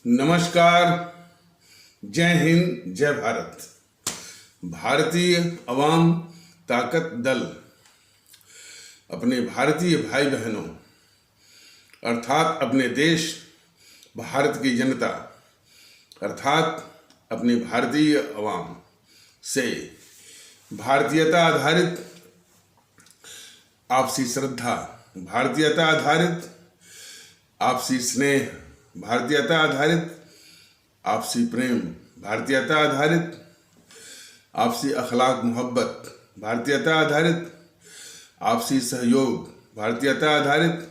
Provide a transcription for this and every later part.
नमस्कार। जय हिंद, जय भारत। भारतीय अवाम ताकत दल अपने भारतीय भाई बहनों अर्थात अपने देश भारत की जनता अर्थात अपने भारतीय अवाम से भारतीयता आधारित आपसी श्रद्धा, भारतीयता आधारित आपसी स्नेह, भारतीयता आधारित आपसी प्रेम, भारतीयता आधारित आपसी अखलाक मोहब्बत, भारतीयता आधारित आपसी सहयोग, भारतीयता आधारित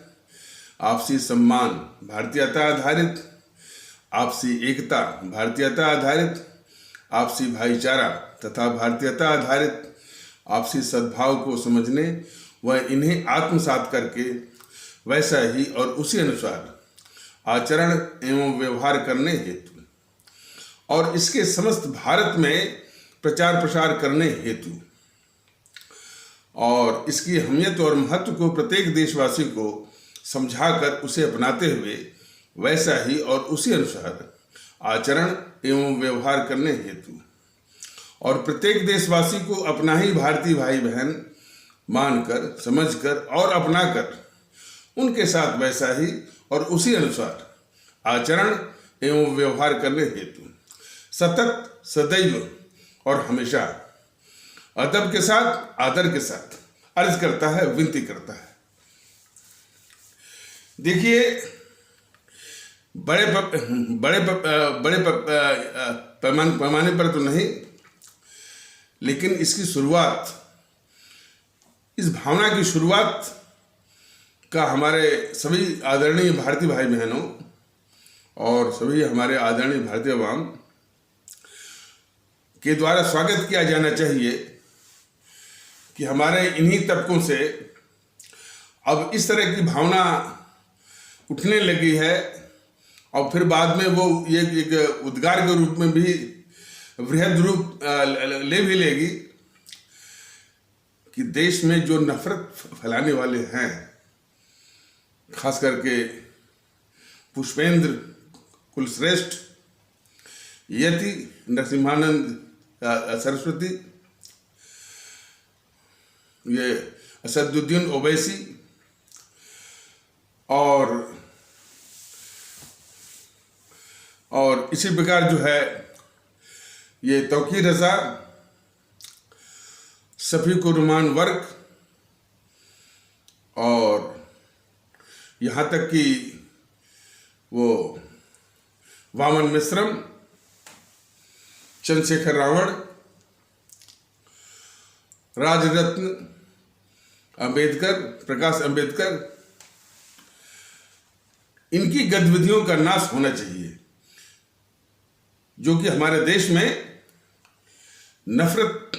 आपसी सम्मान, भारतीयता आधारित आपसी एकता, भारतीयता आधारित आपसी भाईचारा तथा भारतीयता आधारित आपसी सद्भाव को समझने व इन्हें आत्मसात करके वैसा ही और उसी अनुसार आचरण एवं व्यवहार करने हेतु और इसके समस्त भारत में प्रचार प्रसार करने हेतु और इसकी अहमियत और महत्व को प्रत्येक देशवासी को समझाकर उसे अपनाते हुए वैसा ही और उसी अनुसार आचरण एवं व्यवहार करने हेतु और प्रत्येक देशवासी को अपना ही भारतीय भाई बहन मानकर, समझकर और अपनाकर उनके साथ वैसा ही और उसी अनुसार आचरण एवं व्यवहार करने हेतु सतत, सदैव और हमेशा अदब के साथ, आदर के साथ अर्ज करता है, विनती करता है। देखिए, बड़े पैमाने पर तो नहीं, लेकिन इसकी शुरुआत, इस भावना की शुरुआत का हमारे सभी आदरणीय भारतीय भाई बहनों और सभी हमारे आदरणीय भारतीय अवाम के द्वारा स्वागत किया जाना चाहिए कि हमारे इन्हीं तबकों से अब इस तरह की भावना उठने लगी है और फिर बाद में वो ये एक उद्गार के रूप में भी वृहद रूप ले भी लेगी कि देश में जो नफरत फैलाने वाले हैं, खास करके पुष्पेंद्र कुलश्रेष्ठ, यति नरसिम्हानंद सरस्वती, ये असदुद्दीन ओवैसी और इसी प्रकार जो है ये तौकीर रजा, शफीकुर रहमान वर्क और यहाँ तक कि वो वामन मिश्रम, चंद्रशेखर रावण, राजरत्न अंबेडकर, प्रकाश अंबेडकर, इनकी गतिविधियों का नाश होना चाहिए जो कि हमारे देश में नफरत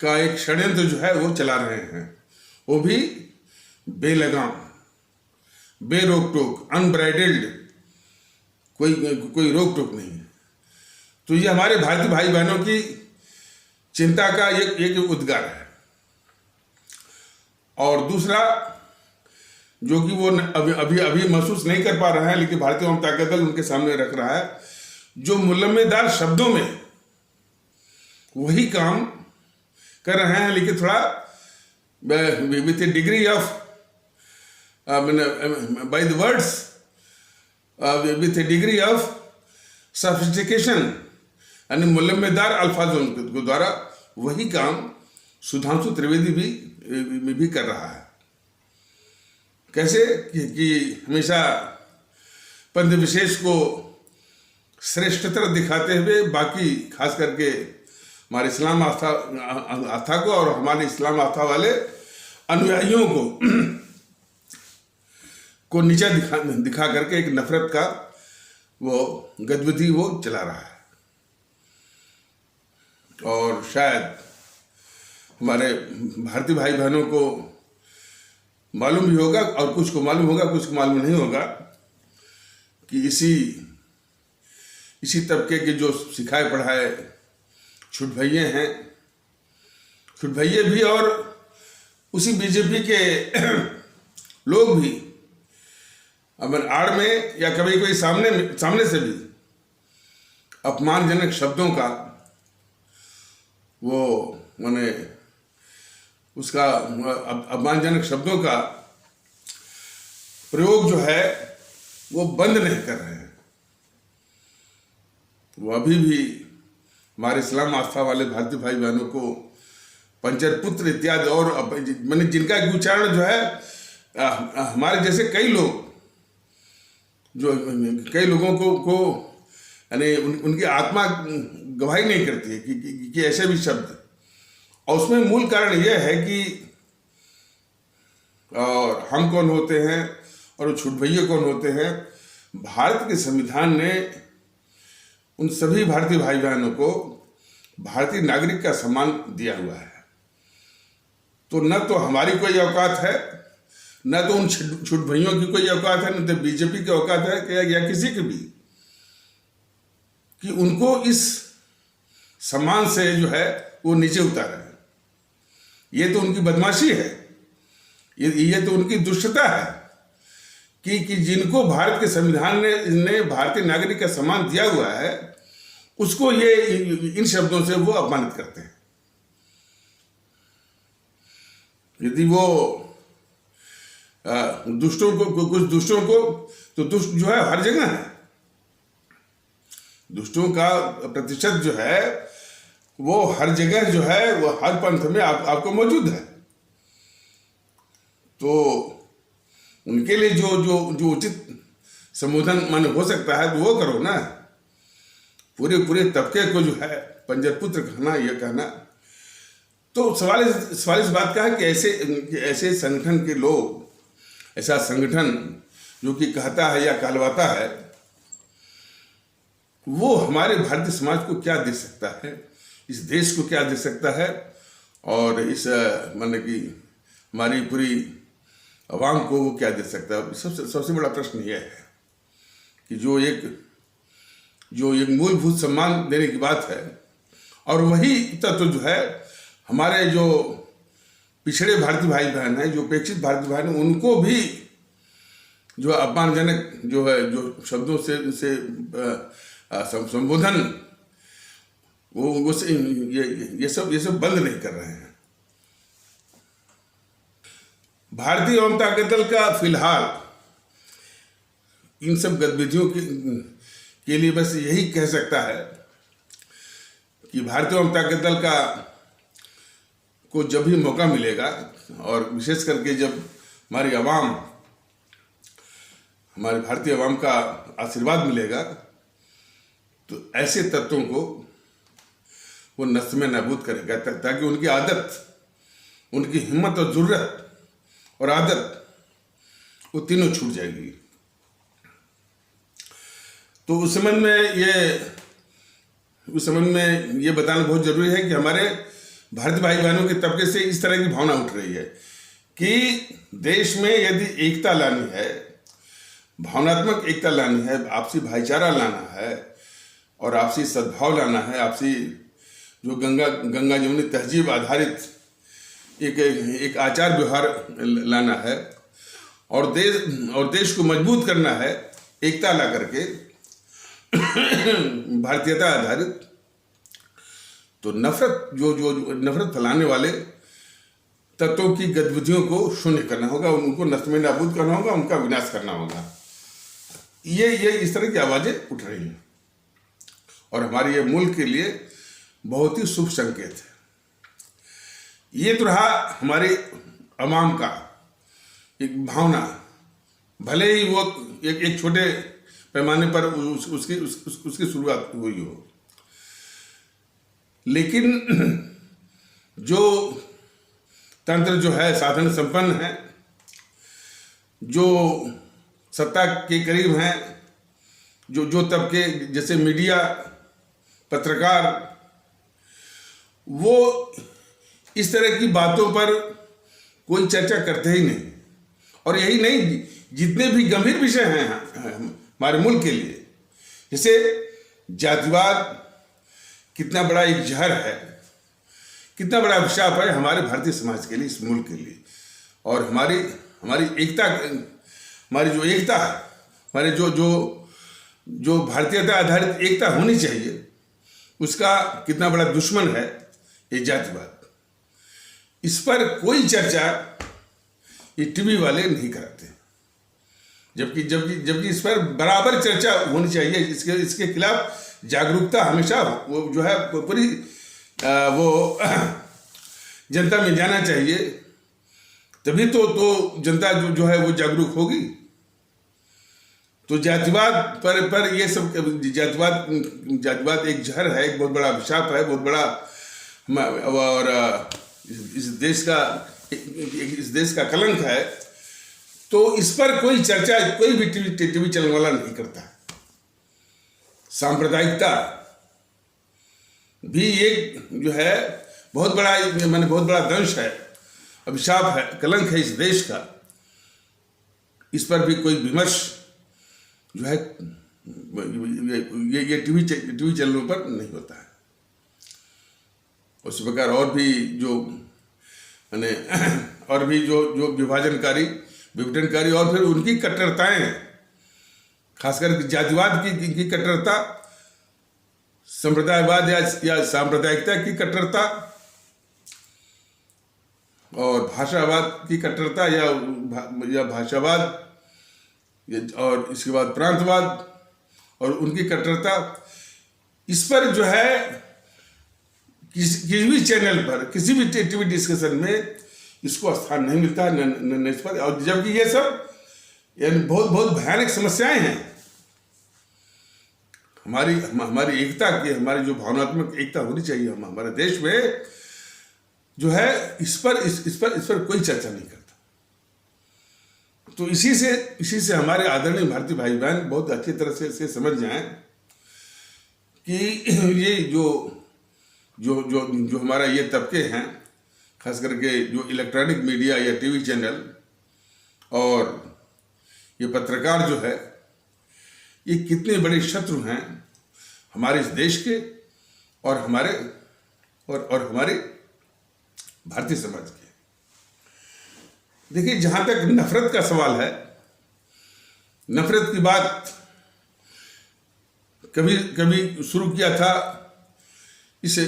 का एक षड्यंत्र जो है वो चला रहे हैं, वो भी बेलगाम, बेरोक टोक, अनब्राइडल्ड, कोई रोक टोक नहीं है। तो ये हमारे भारतीय भाई बहनों की चिंता का एक उद्गार है। और दूसरा, जो कि वो अभी महसूस नहीं कर पा रहा है, लेकिन भारतीय अवाम ताकत दल उनके सामने रख रहा है, जो मुलम्मेदार शब्दों में वही काम कर रहे हैं, लेकिन थोड़ा with A degree of by the words with a degree of sophistication यानी मुलम्मेदार अल्फाजों के द्वारा वही काम सुधांशु त्रिवेदी भी कर रहा है। कैसे कि हमेशा पंथ विशेष को श्रेष्ठतर दिखाते हुए बाकी खास करके हमारे इस्लाम आस्था को और हमारे इस्लाम आस्था वाले अनुयायियों को नीचा दिखा करके एक नफरत का वो गतिविधि वो चला रहा है। और शायद हमारे भारतीय भाई बहनों को मालूम भी होगा और कुछ को मालूम होगा, कुछ को मालूम नहीं होगा कि इसी तबके के जो सिखाए पढ़ाए छुट भैये हैं, छुट भैये भी और उसी बीजेपी के लोग भी अब आड़ में या कभी कोई सामने से भी अपमानजनक शब्दों का वो माने उसका अपमानजनक शब्दों का प्रयोग जो है वो बंद नहीं कर रहे हैं। वो अभी भी हमारे इस्लाम आस्था वाले भारतीय भाई बहनों को पंचर पुत्र इत्यादि और मैंने जिनका उच्चारण जो है हमारे जैसे कई लोगों को यानी उनकी आत्मा गवाही नहीं करती है कि ऐसे भी शब्द, और उसमें मूल कारण यह है कि और हम कौन होते हैं और छुट भैया कौन होते हैं। भारत के संविधान ने उन सभी भारतीय भाई बहनों को भारतीय नागरिक का सम्मान दिया हुआ है। तो न तो हमारी कोई औकात है, न तो उन छुट भैयों की कोई औकात है, न तो बीजेपी की औकात है या किसी की भी कि उनको इस सम्मान से जो है वो नीचे उतारा है। ये तो उनकी बदमाशी है, ये तो उनकी दुष्टता है कि जिनको भारत के संविधान ने भारतीय नागरिक का सम्मान दिया हुआ है उसको ये इन शब्दों से वो अपमानित करते हैं। यदि वो दुष्टों को कुछ दुष्टों को तो दुष्ट जो है हर जगह है, दुष्टों का प्रतिशत जो है वो हर जगह जो है वो हर पंथ में आपको मौजूद है। तो उनके लिए जो उचित संबोधन माने हो सकता है तो वो करो ना। पूरे तबके को जो है पंजर पुत्र कहना, यह कहना, तो सवाल इस बात का है कि ऐसे संगठन के लोग, ऐसा संगठन जो कि कहता है या कहलवाता है, वो हमारे भारतीय समाज को क्या दे सकता है, इस देश को क्या दे सकता है, और इस माने कि हमारी पूरी आवाम को वो क्या दे सकता है। सबसे बड़ा प्रश्न यह है कि जो एक मूलभूत सम्मान देने की बात है, और वही तत्व जो है हमारे जो पिछड़े भारतीय भाई बहन हैं, जो उपेक्षित भारतीय भाई हैं, उनको भी जो अपमानजनक जो है जो शब्दों से संबोधन वो ये सब बंद नहीं कर रहे हैं। भारतीय जनता दल का फिलहाल इन सब गतिविधियों के लिए बस यही कह सकता है कि भारतीय जनता दल को जब भी मौका मिलेगा, और विशेष करके जब हमारी भारतीय आवाम का आशीर्वाद मिलेगा, तो ऐसे तत्वों को वो नष्ट में नाबूद करेगा, ताकि उनकी आदत, उनकी हिम्मत और जुर्रत और आदत वो तीनों छूट जाएगी। तो उस संबंध में ये बताना बहुत जरूरी है कि हमारे भारतीय भाई बहनों के तबके से इस तरह की भावना उठ रही है कि देश में यदि एकता लानी है, भावनात्मक एकता लानी है, आपसी भाईचारा लाना है और आपसी सद्भाव लाना है, आपसी जो गंगा जमुनी तहजीब आधारित एक आचार व्यवहार लाना है, और देश को मजबूत करना है एकता ला करके, भारतीयता आधारित, तो नफरत फैलाने वाले तत्वों की गतिविधियों को शून्य करना होगा, उनको नष्ट में नाबूद करना होगा, उनका विनाश करना होगा। ये इस तरह की आवाजें उठ रही हैं, और हमारे ये मुल्क के लिए बहुत ही शुभ संकेत है। ये तो रहा हमारे अवाम का एक भावना, भले ही वो एक छोटे पैमाने पर उसकी शुरुआत हुई हो, लेकिन जो तंत्र जो है साधन संपन्न है, जो सत्ता के करीब हैं, जो तबके जैसे मीडिया, पत्रकार, वो इस तरह की बातों पर कोई चर्चा करते ही नहीं। और यही नहीं, जितने भी गंभीर विषय हैं हमारे मुल्क के लिए, जैसे जातिवाद कितना बड़ा एक जहर है, कितना बड़ा अभिशाप है हमारे भारतीय समाज के लिए, इस मुल्क के लिए, और हमारी एकता, हमारी जो एकता है हमारे जो जो जो भारतीयता आधारित एकता होनी चाहिए, उसका कितना बड़ा दुश्मन है ये जातिवाद। इस पर कोई चर्चा ये टीवी वाले नहीं कराते, जबकि जबकि जबकि इस पर बराबर चर्चा होनी चाहिए। इसके खिलाफ जागरूकता हमेशा वो जो है पूरी वो जनता में जाना चाहिए, तभी तो जनता जो है वो जागरूक होगी। तो जातिवाद पर ये सब जातिवाद एक जहर है, एक बहुत बड़ा अभिशाप है, बहुत बड़ा, और इस देश का कलंक है। तो इस पर कोई चर्चा कोई भी टीवी चैनल वाला नहीं करता। सांप्रदायिकता भी एक जो है बहुत बड़ा दंश है, अभिशाप है, कलंक है इस देश का। इस पर भी कोई विमर्श जो है ये टीवी चैनलों पर नहीं होता है। उस प्रकार और भी जो विभाजनकारी और फिर उनकी कट्टरताएं हैं, खासकर जातिवाद की कट्टरता, संप्रदायवाद या सांप्रदायिकता की कट्टरता, और भाषावाद की कट्टरता या भाषावाद, और इसके बाद प्रांतवाद और उनकी कट्टरता। इस पर जो है किसी भी चैनल पर, किसी भी टीवी डिस्कशन में इसको स्थान नहीं मिलता न इस पर। और जबकि ये सब यानी बहुत भयानक समस्याएं हैं। हमारी एकता की, हमारी जो भावनात्मक एकता होनी चाहिए हमारे देश में, जो है इस पर कोई चर्चा नहीं करता। तो इसी से हमारे आदरणीय भारतीय भाई बहन बहुत अच्छी तरह से समझ जाएं कि ये जो हमारा ये तबके हैं, खास करके जो इलेक्ट्रॉनिक मीडिया या टीवी चैनल और ये पत्रकार जो है, ये कितने बड़े शत्रु हैं हमारे इस देश के और हमारे भारतीय समाज के। देखिए, जहां तक नफरत का सवाल है, नफरत की बात कभी शुरू किया था इस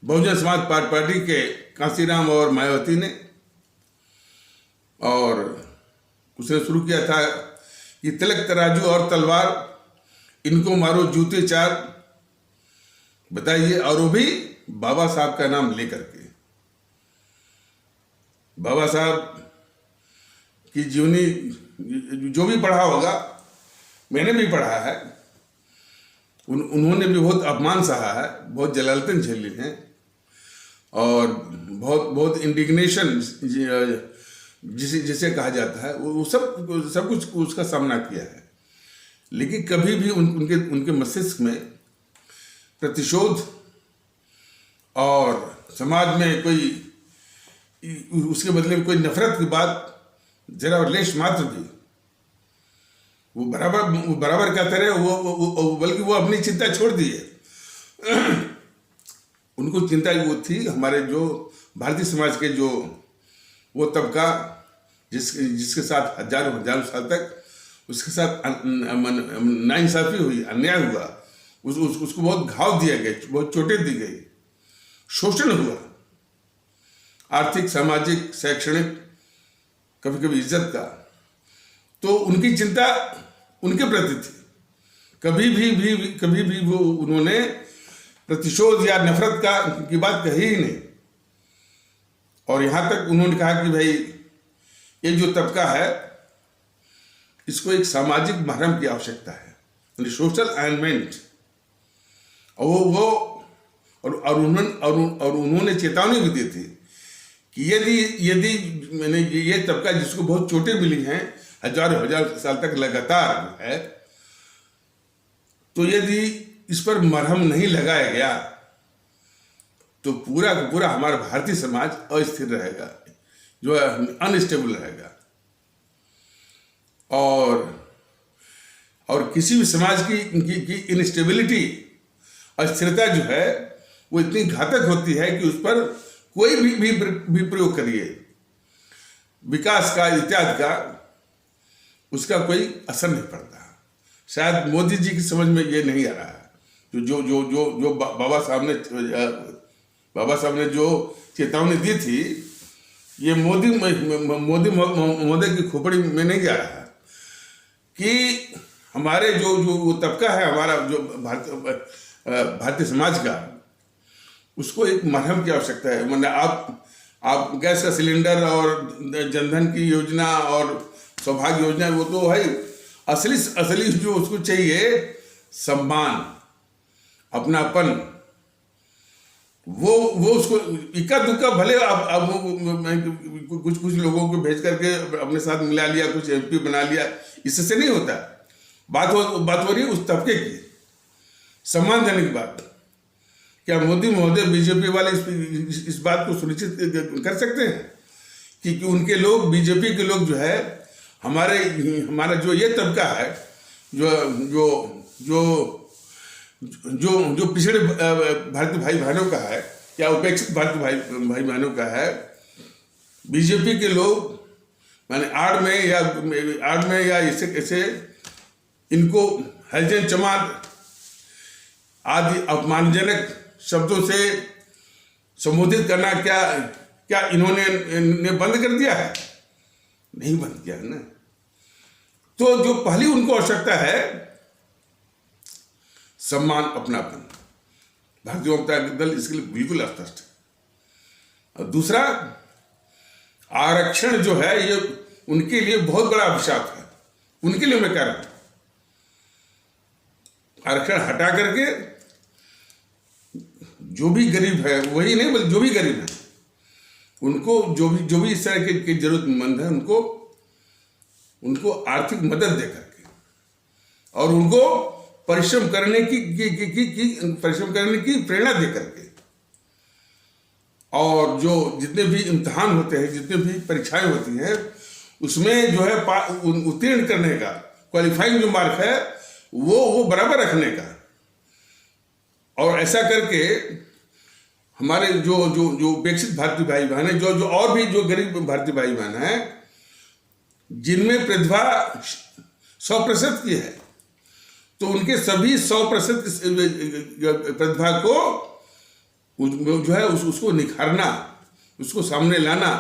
बहुजन समाज पार्टी के कांसीराम और मायावती ने, और उसने शुरू किया था कि तिलक तराजू और तलवार, इनको मारो जूते चार। बताइए, और वो भी बाबा साहब का नाम लेकर के। बाबा साहब की जीवनी जो भी पढ़ा होगा, मैंने भी पढ़ा है, उन्होंने भी बहुत अपमान सहा है, बहुत जलालतन झेली हैं, और बहुत इंडिग्नेशन जिसे कहा जाता है, वो सब कुछ उसका सामना किया है। लेकिन कभी भी उनके मस्तिष्क में प्रतिशोध और समाज में कोई उसके बदले में कोई नफरत की बात जरा लेश मात्र भी वो बराबर कहते रहे, बल्कि वो अपनी चिंता छोड़ दिए। उनको चिंता वो थी हमारे जो भारतीय समाज के जो वो तबका जिसके साथ हजारों साल तक उसके साथ नाइंसाफी हुई, अन्याय हुआ, उसको बहुत घाव दिया गया, बहुत चोटें दी गई, शोषण हुआ, आर्थिक, सामाजिक, शैक्षणिक, कभी कभी इज्जत का। तो उनकी चिंता उनके प्रति थी। कभी भी वो उन्होंने प्रतिशोध या नफरत की बात कही ही नहीं। और यहाँ तक उन्होंने कहा कि भाई ये जो तबका है, इसको एक सामाजिक मरहम की आवश्यकता है, सोशल अलाइनमेंट। और उन्होंने चेतावनी भी दी थी कि यदि मैंने ये तबका जिसको बहुत चोटें मिली हैं हजार साल तक लगातार है, तो यदि इस पर मरहम नहीं लगाया गया तो पूरा हमारा भारतीय समाज अस्थिर रहेगा, जो है अनस्टेबल रहेगा। और किसी भी समाज की इनस्टेबिलिटी, अस्थिरता जो है वो इतनी घातक होती है कि उस पर कोई भी प्रयोग करिए, विकास का, इत्यादि का, उसका कोई असर नहीं पड़ता। शायद मोदी जी की समझ में ये नहीं आ रहा है। जो जो जो जो बाबा साहब ने जो चेतावनी दी थी, ये मोदी महोदय की खोपड़ी में नहीं जा रहा है कि हमारे जो वो तबका है, हमारा जो भारतीय समाज का, उसको एक मरहम की आवश्यकता है। मतलब आप गैस का सिलेंडर और जनधन की योजना और सौभाग्य योजना, वो तो है। असली जो उसको चाहिए सम्मान, अपनापन, वो उसको इक्का दुक्का भले आप कुछ लोगों को भेज करके अपने साथ मिला लिया, कुछ MP बना लिया, इससे नहीं होता। बात हो रही है उस तबके की, सम्मानजनक बात। क्या मोदी महोदय, बीजेपी वाले इस बात को सुनिश्चित कर सकते हैं कि उनके लोग, बीजेपी के लोग जो है, हमारा जो ये तबका है, जो पिछड़े भारतीय भाई बहनों का है, या उपेक्षित भारतीय भाई बहनों का है, बीजेपी के लोग माने आड़ में या ऐसे इनको हरिजन जमात आदि अपमानजनक शब्दों से संबोधित करना क्या इन्होंने बंद कर दिया है? नहीं बंद किया है ना। तो जो पहली उनको आवश्यकता है, सम्मान, अपनापन, भारतीय जनता दल इसके लिए बिल्कुल स्पष्ट है। और दूसरा, आरक्षण जो है, ये उनके लिए बहुत बड़ा अभिशाप है। उनके लिए मैं कह रहा हूं, आरक्षण हटा करके जो भी गरीब है, वही नहीं बल्कि जो भी गरीब है, उनको जो भी इस तरह के जरूरतमंद है, उनको आर्थिक मदद दे करके और उनको परिश्रम करने की प्रेरणा दे करके, और जो जितने भी इम्तिहान होते हैं, जितने भी परीक्षाएं होती हैं, उसमें जो है उत्तीर्ण करने का क्वालिफाइंग जो मार्क है, वो बराबर रखने का। और ऐसा करके हमारे जो उपेक्षित भारतीय भाई बहन है, जो और भी जो गरीब भारतीय भाई बहन है, जिनमें प्रतिभा 100% की है, तो उनके सभी 100% प्रतिभा को जो है उसको निखारना, उसको सामने लाना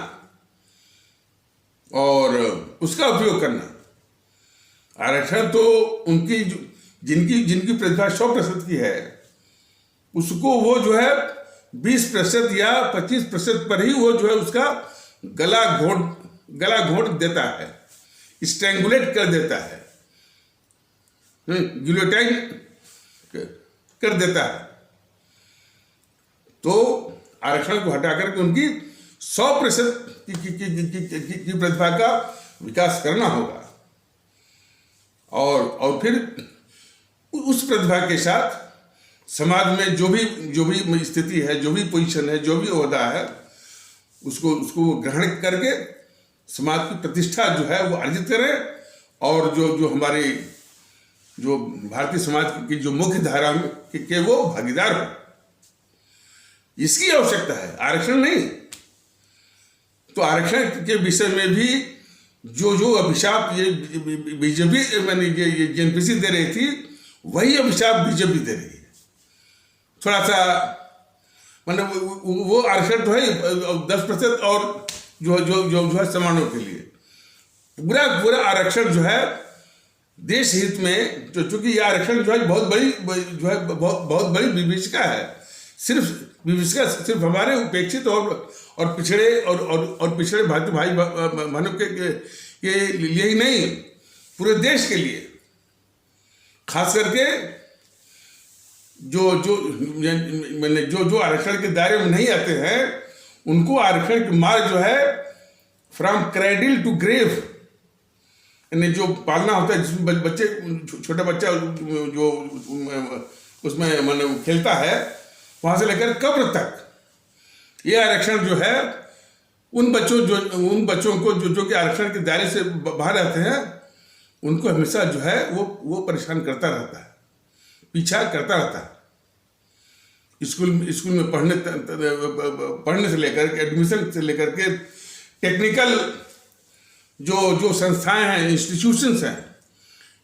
और उसका उपयोग करना। आरक्षण तो उनकी जिनकी प्रतिभा 100% की है, उसको वो जो है 20% या 25% पर ही वो जो है उसका गला घोंट देता है, स्ट्रैंगुलेट कर देता है, गिलोटाइन कर देता है। तो आरक्षण को हटा करके उनकी 100% की प्रतिभा का विकास करना होगा, और फिर उस प्रतिभा के साथ समाज में जो भी स्थिति है, जो भी पोजीशन है, जो भी ओहदा है, उसको ग्रहण करके समाज की प्रतिष्ठा जो है वो अर्जित करें, और जो हमारे जो भारतीय समाज की जो मुख्य धारा के वो भागीदार हो। इसकी आवश्यकता है, आरक्षण नहीं। तो आरक्षण के विषय में भी जो अभिशाप ये बीजेपी मैंने ये JNPC दे रही थी, वही अभिशाप बीजेपी दे रही है। थोड़ा सा मतलब वो आरक्षण तो है 10% और जो है समानों के लिए, पूरा आरक्षण जो है देश हित में, चूंकि ये आरक्षण जो है बहुत बड़ी विभीषिका है। विभीषिका सिर्फ हमारे उपेक्षित और पिछड़े भारतीय भाई बहनों के लिए ही नहीं, पूरे देश के लिए। खास करके जो आरक्षण के दायरे में नहीं आते हैं, उनको आरक्षण की मार्ग जो है फ्रॉम क्रेडिल टू ग्रेव, यानी जो पालना होता है, जिसमें बच्चे, छोटा बच्चा जो उसमें मतलब खेलता है, वहां से लेकर कब्र तक, ये आरक्षण जो है उन बच्चों को जो कि आरक्षण के दायरे से बाहर रहते हैं, उनको हमेशा जो है वो परेशान करता रहता है, पीछा करता रहता है। स्कूल में पढ़ने से लेकर के, एडमिशन से लेकर के, टेक्निकल जो जो संस्थाएं हैं, इंस्टीट्यूशंस हैं,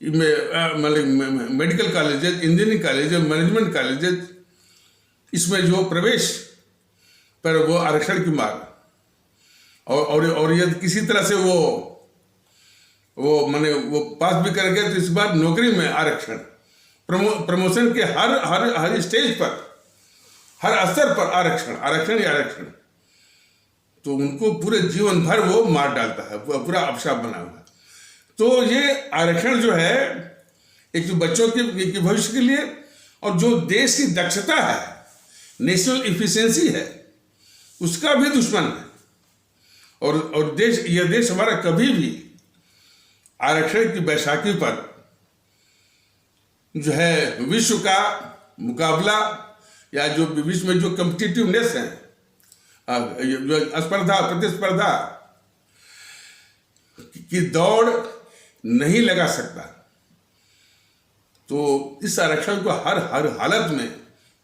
मतलब medical colleges, engineering colleges, management colleges, इसमें जो प्रवेश पर वो आरक्षण की मांग, और यदि किसी तरह से वो माने वो पास भी कर गए तो इस बार नौकरी में आरक्षण, प्रमोशन के हर स्टेज पर, हर स्तर पर आरक्षण, आरक्षण ही आरक्षण, तो उनको पूरे जीवन भर वो मार डालता है, पूरा अभिशाप बना हुआ है। तो ये आरक्षण जो है एक तो बच्चों के भविष्य के लिए, और जो देश की दक्षता है, नेशनल इफिशिएंसी है, उसका भी दुश्मन है। और यह देश हमारा कभी भी आरक्षण की बैसाखी पर जो है विश्व का मुकाबला, या जो विश्व में जो कम्पिटिटिवनेस है, जो स्पर्धा, प्रतिस्पर्धा की दौड़ नहीं लगा सकता। तो इस आरक्षण को हर हालत में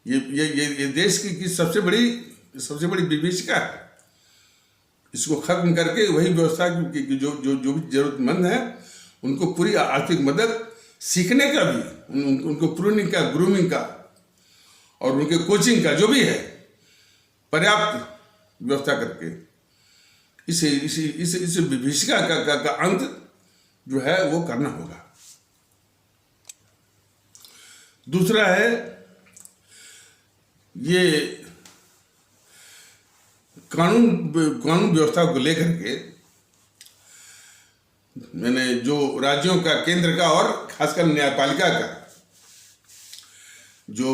ये देश की सबसे बड़ी विभीषिका है। इसको खत्म करके वही व्यवस्था की जो भी जरूरतमंद है उनको पूरी आर्थिक मदद, सीखने का भी, उनको प्रूनिंग का, ग्रूमिंग का और उनके कोचिंग का जो भी है, पर्याप्त व्यवस्था करके इस विभीषिका का अंत जो है वो करना होगा। दूसरा है ये कानून व्यवस्था को लेकर के मैंने जो राज्यों का, केंद्र का और खासकर न्यायपालिका का जो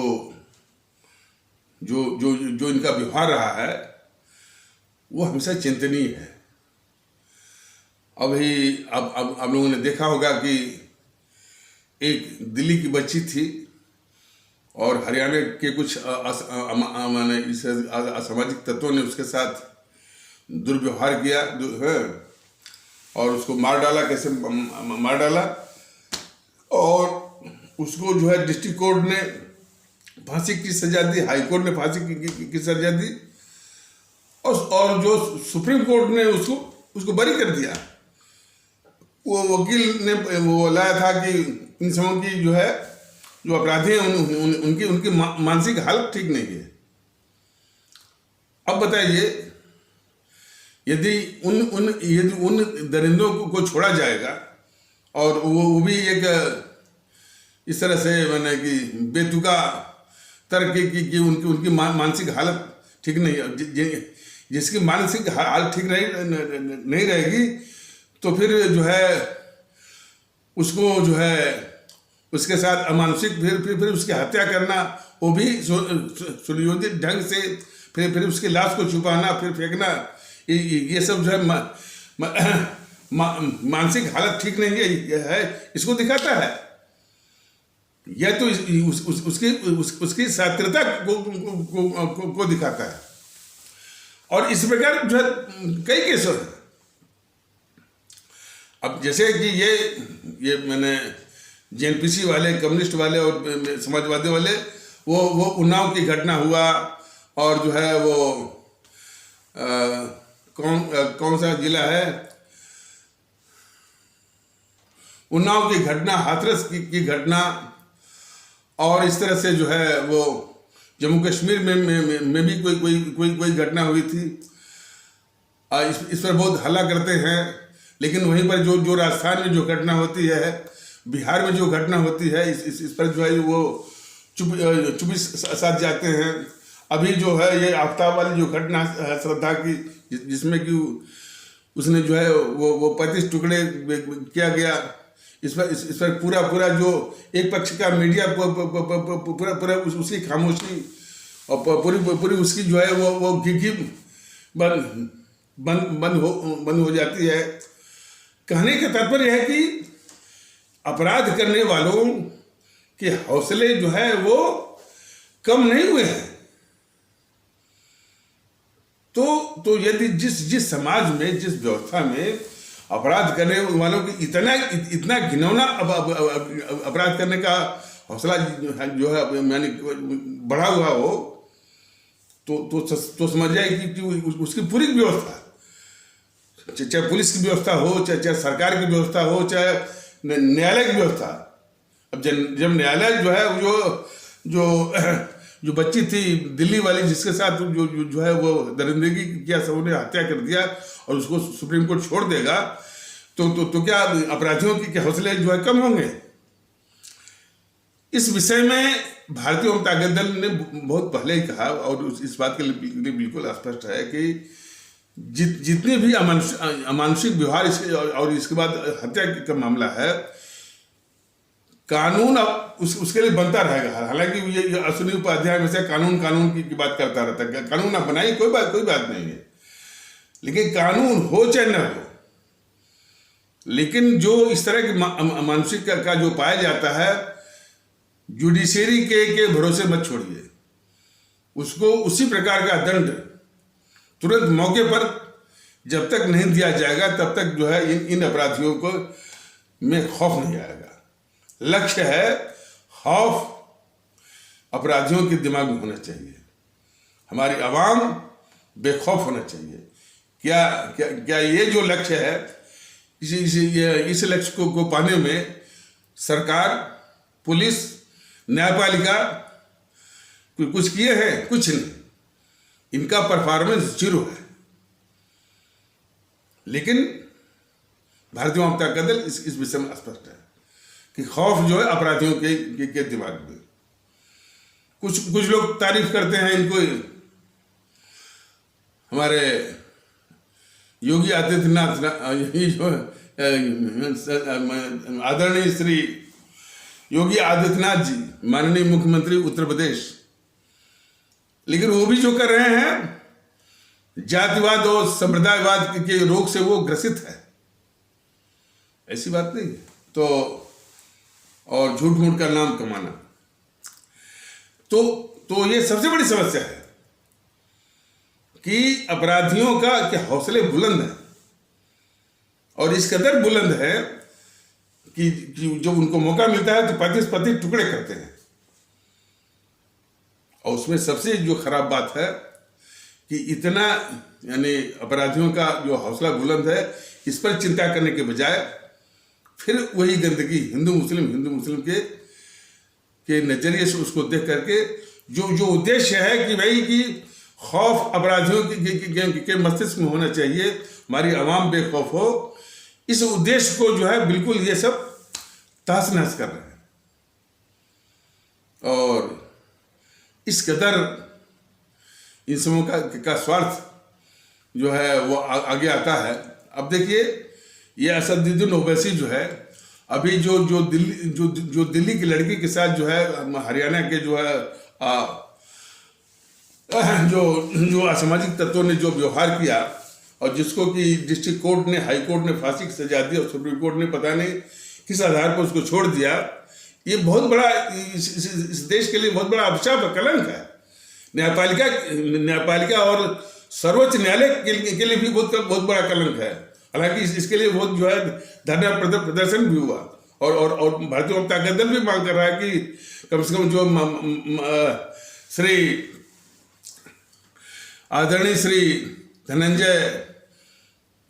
जो जो जो इनका व्यवहार रहा है वो हमेशा चिंतनीय है। अभी अब आप लोगों ने देखा होगा कि एक दिल्ली की बच्ची थी और हरियाणा के कुछ माने असामाजिक तत्वों ने उसके साथ दुर्व्यवहार किया और उसको मार डाला। कैसे मार डाला? और उसको जो है डिस्ट्रिक्ट कोर्ट ने फांसी की सजा दी, हाई कोर्ट ने फांसी की सजा दी, और जो सुप्रीम कोर्ट ने उसको बरी कर दिया। वो वकील ने वो लाया था कि इन सबों की जो है, जो अपराधी हैं उनकी मानसिक हालत ठीक नहीं है। अब बताइए, यदि उन दरिंदों को छोड़ा जाएगा और वो भी एक इस तरह से मैंने कि बेतुका तर्क की उनकी मानसिक हालत ठीक नहीं है, जिसकी मानसिक हालत ठीक नहीं रहेगी तो फिर जो है उसको जो है उसके साथ अमानुषिक फिर उसकी हत्या करना, वो भी सुनियोजित ढंग से, फिर उसकी लाश को छुपाना, फिर फेंकना, ये सब जो है मानसिक हालत ठीक नहीं है इसको दिखाता है। यह तो उसकी सात्विकता को दिखाता है। और इस प्रकार जो है कई केस हैं। अब जैसे कि ये मैंने जेएनपीसी वाले, कम्युनिस्ट वाले और समाजवादी वाले, वो उन्नाव की घटना हुआ, और जो है वो कौन सा जिला है, उन्नाव की घटना, हाथरस की घटना, और इस तरह से जो है वो जम्मू कश्मीर में भी कोई घटना हुई थी। इस पर बहुत हल्ला करते हैं, लेकिन वहीं पर जो राजस्थान में जो घटना होती है, बिहार में जो घटना होती है, इस पर जो है वो चुप्पी साध जाते हैं। अभी जो है ये आफ्ताब वाली जो घटना है श्रद्धा की, जिसमें कि उसने जो है वो 35 टुकड़े किया गया, इस पर पूरा जो एक पक्ष का मीडिया पूरा उसकी खामोशी और पूरी उसकी जो है वो घी बंद हो जाती है। कहने का तात्पर्य है कि अपराध करने वालों के हौसले जो है वो कम नहीं हुए हैं। तो यदि जिस समाज में, जिस व्यवस्था में अपराध करने वालों की इतना घिनौना अपराध करने का हौसला जो है यानी बढ़ा हुआ हो, तो समझ जाए कि उसकी पूरी व्यवस्था चाहे पुलिस की व्यवस्था हो, चाहे सरकार की व्यवस्था हो, चाहे न्यायालय की व्यवस्था। अब जब न्यायालय जो है जो जो बच्ची थी दिल्ली वाली जिसके साथ जो है वो दरिंदगी किया, सबों ने हत्या कर दिया और उसको सुप्रीम कोर्ट छोड़ देगा, तो क्या अपराधियों के हौसले जो है कम होंगे? इस विषय में भारतीय जनता दल ने बहुत पहले ही कहा और इस बात के लिए बिल्कुल स्पष्ट है कि जितने भी अमानुषिक व्यवहार और इसके बाद हत्या का मामला है, कानून अब उसके लिए बनता रहेगा। हालांकि ये अश्विनी उपाध्याय में से कानून की बात करता रहता है। कानून आप बनाइए, कोई बात नहीं है, लेकिन कानून हो चाहे न हो, लेकिन जो इस तरह की मानसिक का जो पाया जाता है, जुडिशरी के भरोसे मत छोड़िए उसको। उसी प्रकार का दंड तुरंत मौके पर जब तक नहीं दिया जाएगा तब तक जो है इन अपराधियों को में खौफ नहीं आएगा। लक्ष्य है खौफ अपराधियों के दिमाग में होना चाहिए, हमारी आवाम बेखौफ होना चाहिए। क्या ये जो लक्ष्य है, इस लक्ष्य को पाने में सरकार, पुलिस, न्यायपालिका कुछ किए हैं? कुछ नहीं, इनका परफॉर्मेंस 0 है। लेकिन भारतीय जनता दल इस विषय में स्पष्ट है कि खौफ जो है अपराधियों के दिमाग में। कुछ लोग तारीफ करते हैं इनको, हमारे योगी आदित्यनाथ आदरणीय श्री योगी आदित्यनाथ जी, माननीय मुख्यमंत्री उत्तर प्रदेश, लेकिन वो भी जो कर रहे हैं जातिवाद और संप्रदायवाद के रोग से वो ग्रसित है, ऐसी बात नहीं है। तो और झूठ मूठ का नाम कमाना, तो ये सबसे बड़ी समस्या है कि अपराधियों का हौसले बुलंद है और इस कदर बुलंद है कि जब उनको मौका मिलता है तो पति टुकड़े करते हैं। और उसमें सबसे जो खराब बात है कि इतना यानी अपराधियों का जो हौसला बुलंद है, इस पर चिंता करने के बजाय फिर वही गंदगी हिंदू मुस्लिम के नजरिए से उसको देख करके जो उद्देश्य है कि भाई कि खौफ अपराधियों के मस्तिष्क में होना चाहिए, हमारी आवाम बेखौफ हो, इस उद्देश्य को जो है बिल्कुल ये सब तहस नहस कर रहे हैं। और इस कदर इन समूह का स्वार्थ जो है वो आगे आता है। अब देखिए ये असदुद्दीन ओवैसी जो है अभी जो दिल्ली की लड़की के साथ जो है हरियाणा के जो है जो असामाजिक तत्वों ने जो व्यवहार किया और जिसको कि डिस्ट्रिक्ट कोर्ट ने, हाई कोर्ट ने फांसी की सजा दी और सुप्रीम कोर्ट ने पता नहीं किस आधार पर उसको छोड़ दिया, ये बहुत बड़ा इस देश के लिए बहुत बड़ा अभिशाप और कलंक है। न्यायपालिका और सर्वोच्च न्यायालय के लिए भी बहुत बड़ा कलंक है। हालांकि इसके लिए बहुत जो है धरना प्रदर्शन भी हुआ और भारतीय जनता दल भी मांग कर रहा है कि कम से कम जो श्री आदरणीय श्री धनंजय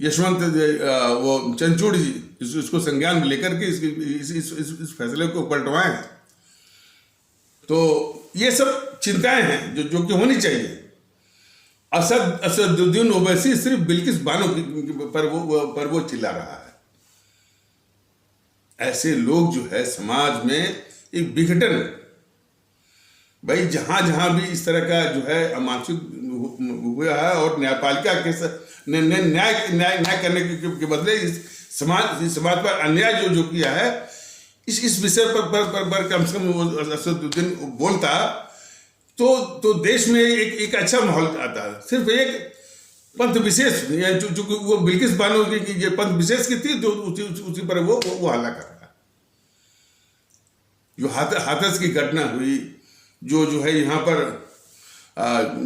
यशवंत वो चंचूड़ जी इसको संज्ञान में लेकर के इस फैसले को पलटवाएं। तो ये सब चिंताएं हैं जो कि होनी चाहिए। असदुद्दीन ओवैसी सिर्फ बिल्किस बानो पर वो चिल्ला रहा है। ऐसे लोग जो है समाज में एक विघटन, भाई जहां भी इस तरह का जो है अमानसिक हुआ है और न्यायपालिका के न्याय करने के बदले इस समाज पर अन्याय जो किया है, इस विषय पर कम से कम असदुद्दीन बोलता तो देश में एक अच्छा माहौल आता है। सिर्फ एक पंथ विशेष जो वो बिल्किस बानो की पंथ विशेष की थी तो उसी पर वो हल्ला कर रहा है। जो हाथरस की घटना हुई, जो है यहाँ पर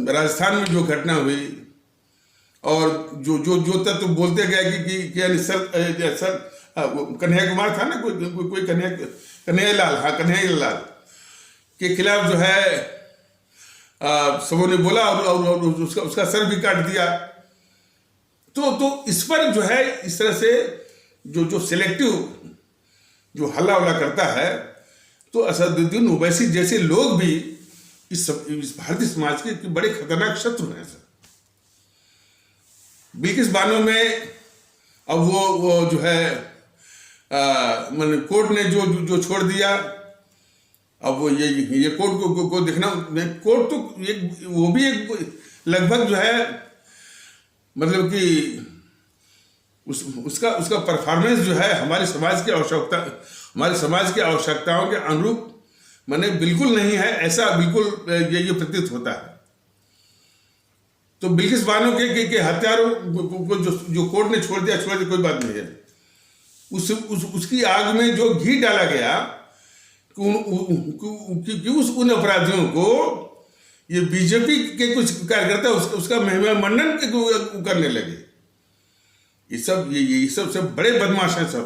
राजस्थान में जो घटना हुई और जो तत्व बोलते गए कि सर कन्हैया कुमार था ना, कोई कन्हैया लाल के खिलाफ जो है सबों ने बोला और उसका सर भी काट दिया। तो इस पर जो है इस तरह से जो सिलेक्टिव जो हल्ला उल्ला करता है, तो असदुद्दीन ओवैसी जैसे लोग भी इस भारतीय समाज के बड़े खतरनाक शत्रु हैं सर। बिल्किस बानो में अब वो जो है कोर्ट ने जो छोड़ दिया, अब वो ये कोर्ट को देखना, कोर्ट तो वो भी एक लगभग जो है मतलब कि उसका परफॉर्मेंस जो है हमारे समाज की आवश्यकताओं के अनुरूप माने बिल्कुल नहीं है, ऐसा बिल्कुल ये प्रतीत होता है। तो बिल्किस बानो के हत्यारों को जो कोर्ट ने छोड़ दिया कोई बात नहीं है। उसकी आग में जो घी डाला गया कि उन अपराधियों को ये बीजेपी के कुछ कार्यकर्ता उसका महिमा मंडन करने लगे। ये सब बड़े बदमाश हैं सब।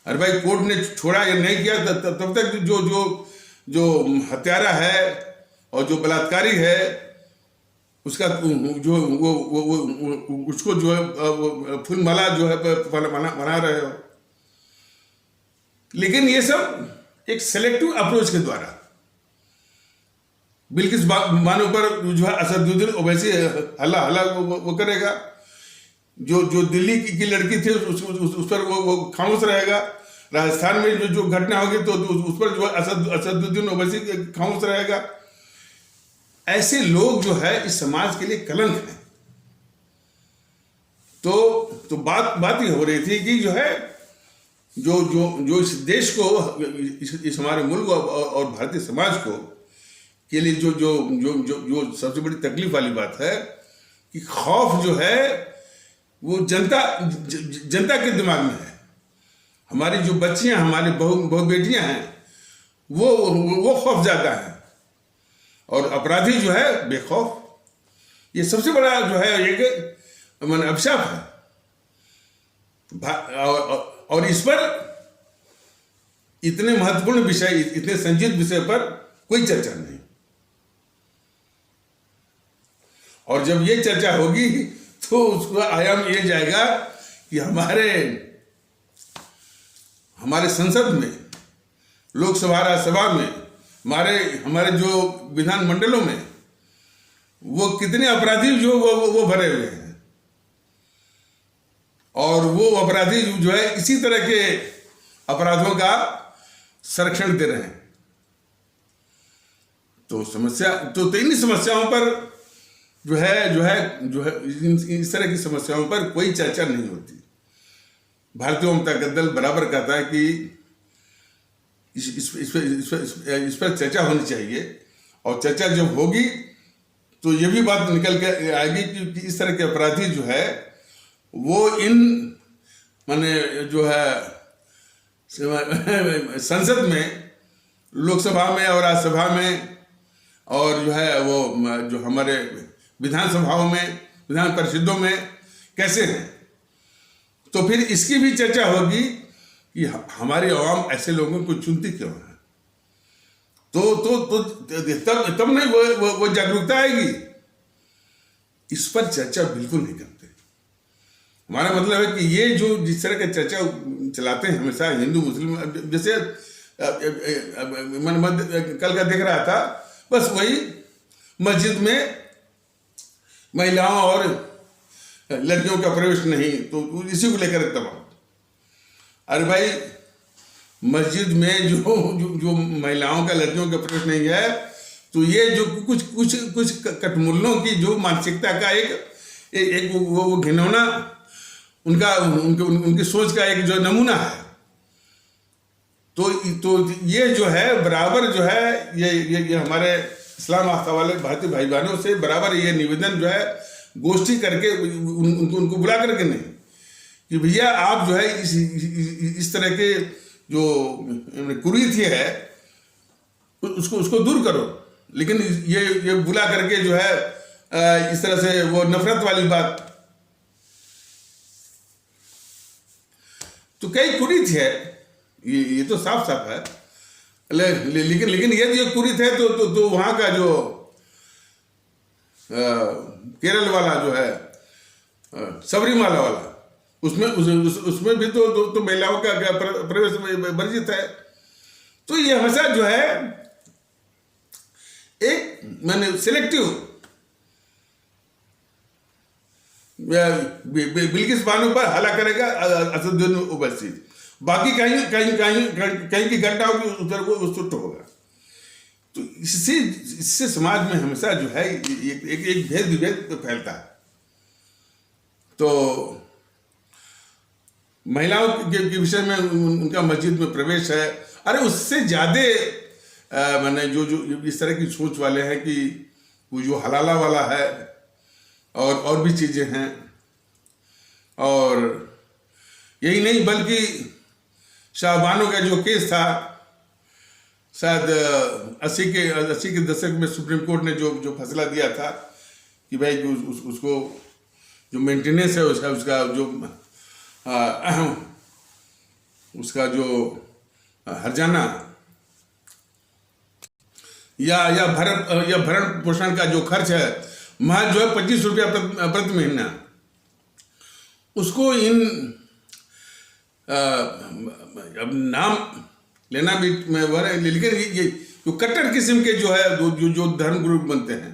अरे भाई, कोर्ट ने छोड़ा या नहीं किया तब तक जो हत्यारा है और जो बलात्कारी है उसका जो वो उसको जो है फूल माला जो है बना रहे हो। लेकिन ये सब एक सेलेक्टिव अप्रोच के द्वारा बिल्किस बानो पर जो है असदुद्दीन ओवैसी हल्ला वो करेगा। जो दिल्ली की लड़की थी उस पर वो खामोश रहेगा। राजस्थान में जो घटना होगी तो उस पर जो असदुद्दीन ओवैसी खामोश रहेगा। ऐसे लोग जो है इस समाज के लिए कलंक हैं। तो बात ये हो रही थी कि जो है जो इस देश को, इस हमारे मुल्क और भारतीय समाज को के लिए जो सबसे बड़ी तकलीफ वाली बात है कि खौफ जो है वो जनता के दिमाग में है। हमारी जो बच्चियां, हमारी बहु बेटियां हैं वो खौफ ज्यादा है और अपराधी जो है बेखौफ। ये सबसे बड़ा जो है एक मन अभिशाप है। और इस पर इतने महत्वपूर्ण विषय, इतने संजीत विषय पर कोई चर्चा नहीं। और जब ये चर्चा होगी तो उसका आयाम ये जाएगा कि हमारे संसद में, लोकसभा, राज्यसभा में, हमारे जो विधान मंडलों में वो कितने अपराधी जो वो भरे हुए हैं और वो अपराधी जो है इसी तरह के अपराधों का संरक्षण दे रहे हैं। तो इन्हीं समस्याओं पर जो है इस तरह की समस्याओं पर कोई चर्चा नहीं होती। भारतीय जनता दल बराबर कहता है कि इस पर चर्चा होनी चाहिए और चर्चा जब होगी तो ये भी बात निकल के आएगी कि इस तरह के अपराधी जो है वो इन माने जो है संसद में, लोकसभा में और राज्यसभा में और जो है वो जो हमारे विधानसभाओं में, विधान परिषदों में कैसे हैं। तो फिर इसकी भी चर्चा होगी कि हमारी आवाम ऐसे लोगों को चुनती क्यों है। तो तब नहीं वो जागरूकता आएगी। इस पर चर्चा बिल्कुल नहीं करते। हमारा मतलब है कि ये जो जिस तरह की चर्चा चलाते हैं हमेशा हिंदू मुस्लिम, जैसे कल का देख रहा था, बस वही मस्जिद में महिलाओं और लड़कियों का प्रवेश नहीं, तो इसी को लेकर तमाम। अरे भाई, मस्जिद में जो महिलाओं का, लड़कियों का प्रवेश नहीं है, तो ये जो कुछ कटमुल्लों की जो मानसिकता का एक वो घिनौना उनकी सोच का एक जो नमूना है। तो ये जो है बराबर जो है ये हमारे इस्लाम आस्था वाले भारतीय भाई बहनों से बराबर ये निवेदन जो है गोष्ठी करके उनको बुला करके नहीं कि भैया आप जो है इस तरह के जो कुरीति है उसको दूर करो। लेकिन ये बुला करके जो है इस तरह से वो नफरत वाली बात, तो कई कुरीत है, ये तो साफ साफ है। लेकिन ये जो कुरीत है तो वहां का जो केरल वाला जो है सबरीमाला वाला, उसमें भी तो महिलाओं का प्रवेश वर्जित है। तो ये हमेशा जो है एक मैंने सिलेक्टिव, बिल्किस बानो पर हला करेगा असदुद्दीन ओवैसी, बाकी कहीं की घटना होगी उधर वो उत्सुक होगा। तो इससे समाज में हमेशा जो है एक भेद विभेद फैलता है। तो महिलाओं के विषय में उनका मस्जिद में प्रवेश है, अरे उससे ज्यादा मैंने जो इस तरह की सोच वाले हैं कि वो जो हलाला वाला है और भी चीजें हैं। और यही नहीं बल्कि शाहबानो का जो केस था, शायद 80 के दशक में सुप्रीम कोर्ट ने जो फैसला दिया था कि भाई उसको जो मेंटेनेंस है उसका जो हर्जाना या भरण पोषण का जो खर्च है महज जो है 25 रुपया प्रति महीना, उसको इन अब नाम लेना भी लेकिन ये जो कट्टर किस्म के जो है जो धर्म गुरु बनते हैं,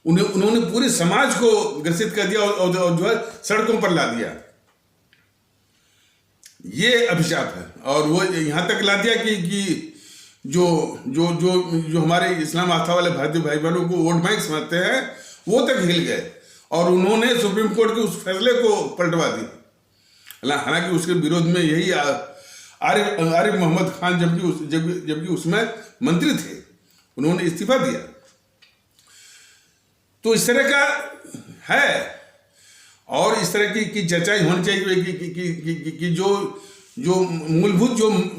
उन्होंने पूरे समाज को ग्रसित कर दिया और जो है सड़कों पर ला दिया। ये अभिशाप है। और वो यहाँ तक ला दिया कि जो हमारे इस्लाम आस्था वाले भारतीय भाई बहनों को वोट बैंक समझते हैं वो तक हिल गए और उन्होंने सुप्रीम कोर्ट के उस फैसले को पलटवा दी। हालांकि उसके विरोध में यही आरिफ मोहम्मद खान जबकि उसमें मंत्री थे, उन्होंने इस्तीफा दिया। तो इस तरह का है और इस तरह की चर्चाएं होनी चाहिए कि जो मूलभूत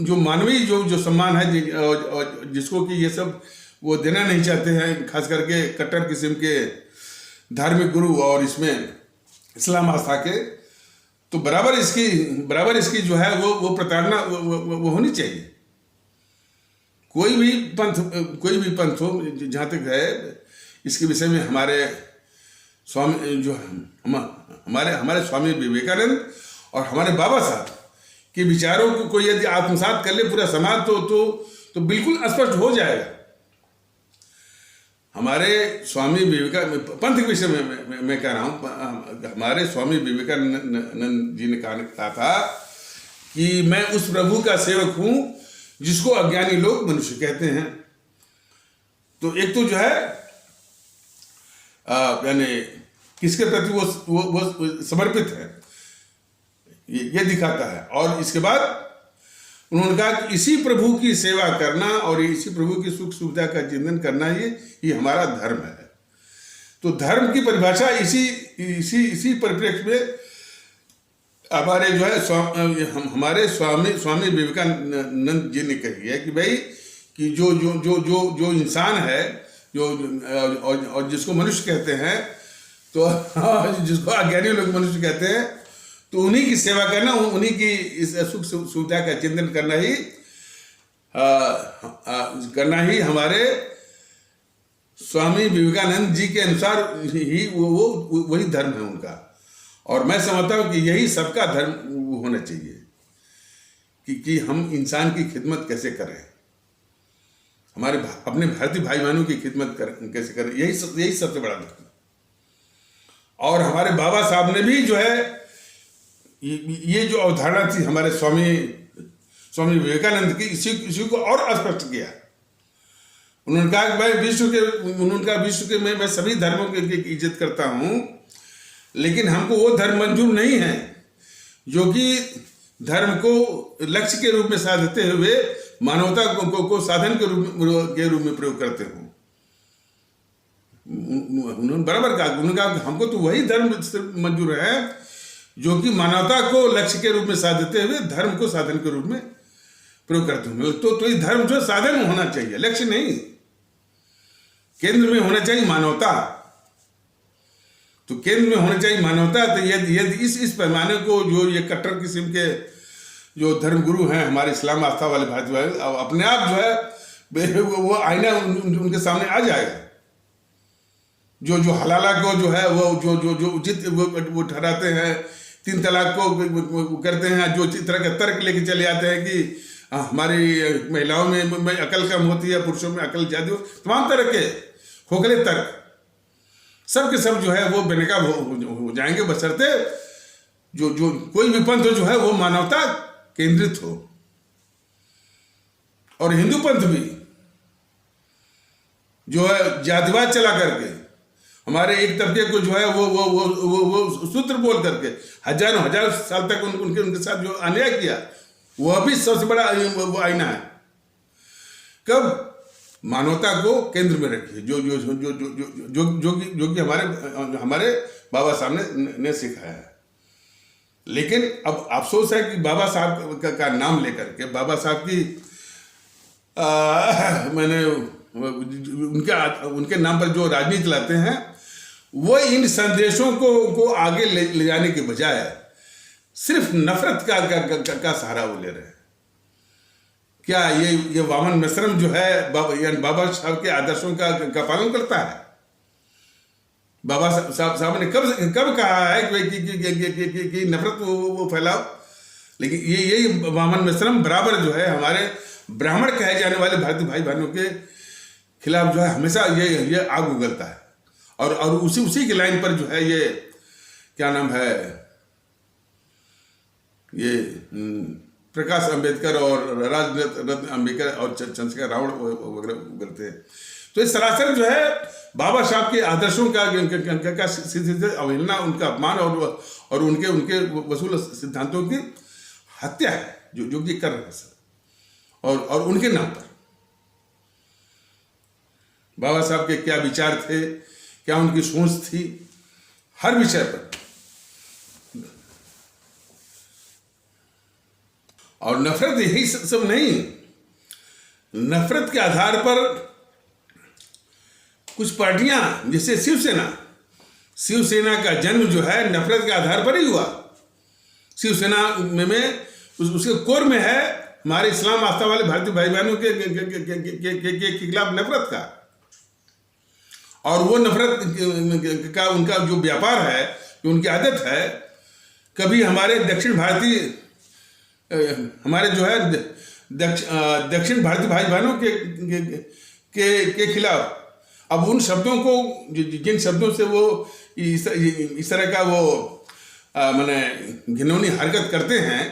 जो मानवीय जो सम्मान है और जिसको कि ये सब वो देना नहीं चाहते हैं, खास करके कट्टर किस्म के धार्मिक गुरु और इसमें इस्लाम आस्था के, तो बराबर इसकी जो है वो प्रताड़ना वो होनी चाहिए। कोई भी पंथ हो, जहाँ तक है इसके विषय में हमारे स्वामी जो हमारे स्वामी विवेकानंद और हमारे बाबा साहब के विचारों को यदि आत्मसात कर ले पूरा समाज तो बिल्कुल स्पष्ट हो जाएगा। हमारे स्वामी विवेकानंद पंथ के विषय में मैं कह रहा हूँ, हमारे स्वामी विवेकानंद जी ने कहा था कि मैं उस प्रभु का सेवक हूँ जिसको अज्ञानी लोग मनुष्य कहते हैं। तो एक तो जो है यानी किसके प्रति वो समर्पित है ये दिखाता है। और इसके बाद उन्होंने कहा कि इसी प्रभु की सेवा करना और इसी प्रभु की सुख सुविधा का चिंतन करना ही हमारा धर्म है। तो धर्म की परिभाषा इसी परिप्रेक्ष्य में हमारे जो है हमारे स्वामी विवेकानंद जी ने कही है कि भाई कि जो इंसान है जो और जिसको मनुष्य कहते हैं, तो जिसको अज्ञानी लोग मनुष्य कहते हैं, तो उन्हीं की सेवा करना, उन्हीं की इस सुख सुविधा का चिंतन करना ही हमारे स्वामी विवेकानंद जी के अनुसार ही वो वही धर्म है उनका। और मैं समझता हूँ कि यही सबका धर्म होना चाहिए कि हम इंसान की खिदमत कैसे करें, हमारे अपने भारतीय भाई बहनों की खिदमत कैसे करें, यही सबसे बड़ा धर्म। और हमारे बाबा साहब ने भी जो है ये जो अवधारणा थी हमारे स्वामी विवेकानंद की, इसी को और स्पष्ट किया। उन्होंने कहा कि भाई विश्व के मैं सभी धर्मों की इज्जत करता हूँ, लेकिन हमको वो धर्म मंजूर नहीं है जो कि धर्म को लक्ष्य के रूप में साधते हुए मानवता को साधन के रूप में प्रयोग करते हो। उन्होंने बराबर कहा, उन्होंने कहा हमको तो वही धर्म मंजूर है जो कि मानवता को लक्ष्य के रूप में साधते हुए धर्म को साधन के रूप में प्रयोग करते हो। तो ये धर्म जो साधन होना चाहिए, लक्ष्य नहीं। केंद्र में होना चाहिए मानवता, तो केंद्र में होना चाहिए मानवता। तो यदि इस पैमाने को जो ये कट्टर किस्म के जो धर्मगुरु हैं हमारे इस्लाम आस्था वाले भारतीय अपने आप जो है वो आईना उनके सामने आ जाएगा। जो जो हलाला को जो है वो जो जो जो उचित वो ठहराते हैं, 3 तलाक को वो करते हैं, जो इस तरह का तर्क लेके चले आते हैं कि हमारी महिलाओं में अकल कम होती है, पुरुषों में अकल ज़्यादा हो, तमाम तरह के खोखले तर्क सब के सब जो है वो बेनकाब हो जाएंगे, बशर्ते जो जो कोई भी पंथ जो है वो मानवता केंद्रित हो। और हिंदू पंथ भी जो है जातिवाद चला करके हमारे एक तबके को जो है वो सूत्र बोल करके हजार साल तक उनके साथ जो अन्याय किया, वह भी सबसे बड़ा वो आईना है। कब मानवता को केंद्र में रखिए, जो जो जो जो जो जो जो कि हमारे बाबा साहब ने सिखाया है। लेकिन अब अफसोस है कि बाबा साहब का नाम लेकर के बाबा साहब की मैंने उनके नाम पर जो राजनीति लाते हैं, वो इन संदेशों को आगे ले जाने के बजाय सिर्फ नफरत का सहारा वो ले रहे हैं। क्या ये वामन मिश्रम जो है बाबा साहब के आदर्शों का पालन करता है? बाबा साहब ने कब कहा है कि नफरत वो फैलाओ? लेकिन ये वामन मिश्रम बराबर जो है हमारे ब्राह्मण कहे जाने वाले भारतीय भाई बहनों के खिलाफ जो है हमेशा ये आग उगलता है। और उसी की लाइन पर जो है ये क्या नाम है, ये प्रकाश अंबेडकर और राजरत्न अंबेडकर और चंद्रशेखर रावण वगैरह उगलते हैं। तो इस सरासर जो है बाबा साहब के आदर्शों का सीधे अवहेलना, उनका अपमान और उनके वसूल सिद्धांतों की हत्या है जो कि कर रहे हैं सर। और उनके नाम पर बाबा साहब के क्या विचार थे, क्या उनकी सोच थी, हर विषय पर। और नफरत यही सब नहीं, नफरत के आधार पर कुछ पार्टियां जैसे शिवसेना का जन्म जो है नफरत के आधार पर ही हुआ। शिवसेना में उसके कोर में है हमारे इस्लाम आस्था वाले भारतीय भाई बहनों के खिलाफ नफरत का। और वो नफरत का उनका जो व्यापार है, जो उनकी आदत है, कभी हमारे दक्षिण भारतीय हमारे जो है दक्षिण भारतीय भाई बहनों के खिलाफ, अब उन शब्दों को जिन शब्दों से वो इस तरह का वो माने घिनौनी हरकत करते हैं,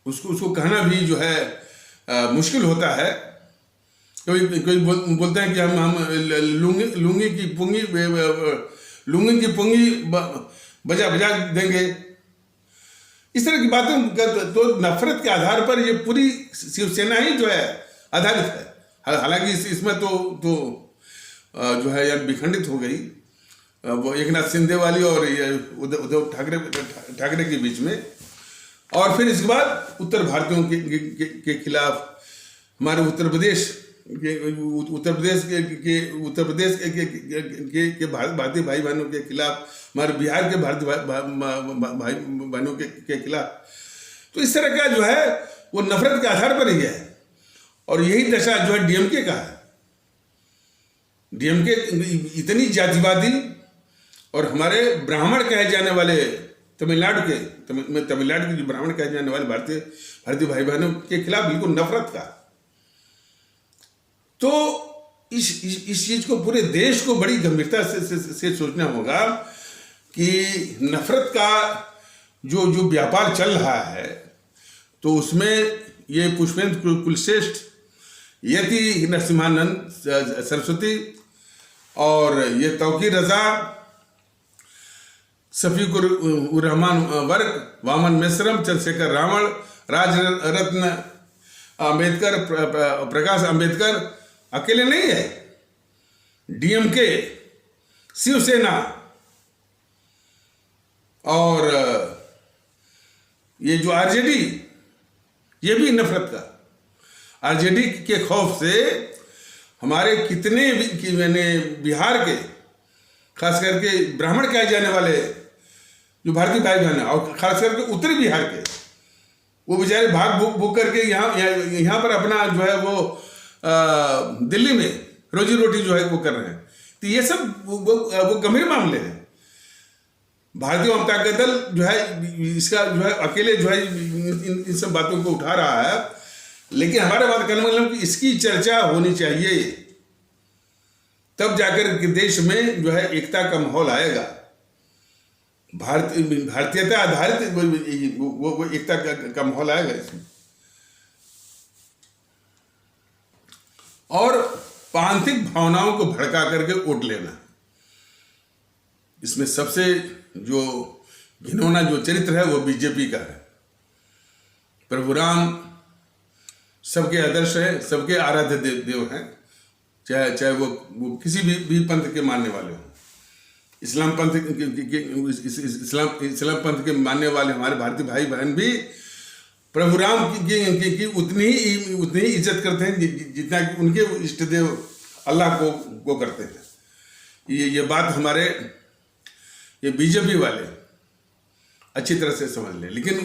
उसको कहना भी जो है मुश्किल होता है। कोई बोलते हैं कि हम लुंगी की पुंगी बजा देंगे, इस तरह की बातें। तो नफरत के आधार पर ये पूरी शिवसेना ही जो है आधारित है। हालांकि इसमें तो जो है यार विखंडित हो गई वो एकनाथ शिंदे वाली और ये उद्धव ठाकरे के बीच में। और फिर इसके बाद उत्तर भारतीयों के खिलाफ हमारे उत्तर प्रदेश के भारतीय भाई बहनों के खिलाफ, हमारे बिहार के भारतीय भाई बहनों के खिलाफ। तो इस तरह का जो है वो नफरत के आधार पर ही है। और यही दशा जो है डीएमके का है। डीएमके इतनी जातिवादी और हमारे ब्राह्मण कहे जाने वाले तमिलनाडु के जो ब्राह्मण कहे जाने वाले भारतीय भाई बहनों के खिलाफ बिल्कुल नफरत का। तो इस चीज को पूरे देश को बड़ी गंभीरता से सोचना होगा कि नफरत का जो व्यापार चल रहा है, तो उसमें ये पुष्पेंद्र कुलश्रेष्ठ, यति नरसिम्हानंद सरस्वती और ये तौकीर रजा, शफीकुर रहमान वर्क, वामन मिश्रम, चंद्रशेखर रावण, राजरत्न अंबेडकर, प्रकाश अंबेडकर अकेले नहीं है। डीएमके, शिवसेना और ये जो आरजेडी, ये भी नफरत का। आरजेडी के खौफ से हमारे कितने मैंने बिहार के खास करके ब्राह्मण कहे जाने वाले जो भारतीय भाई बहन है, और खास करके उत्तरी बिहार के, वो बेचारे भाग भूख करके यहाँ पर अपना जो है वो दिल्ली में रोजी रोटी जो है वो कर रहे हैं। तो ये सब वो गंभीर मामले हैं। भारतीय जनता दल जो है इसका जो है अकेले जो है इन सब बातों को उठा रहा है, लेकिन हमारा बात करने वाला कि इसकी चर्चा होनी चाहिए, तब जाकर के देश में जो है एकता का माहौल आएगा। भारतीयता आधारित वो एकता का माहौल आएगा इसमें। और प्रांतिक भावनाओं को भड़का करके वोट लेना, इसमें सबसे जो घिनौना जो चरित्र है वो बीजेपी का है। प्रभु राम सबके आदर्श है, सबके आराध्य देव हैं, चाहे वो किसी भी पंथ के मानने वाले हों। इस्लाम पंथ के मानने वाले हमारे भारतीय भाई बहन भी प्रभु राम की उतनी ही इज्जत करते हैं जितना कि उनके इष्ट देव अल्लाह को करते हैं। ये बात हमारे ये बीजेपी वाले अच्छी तरह से समझ लें, लेकिन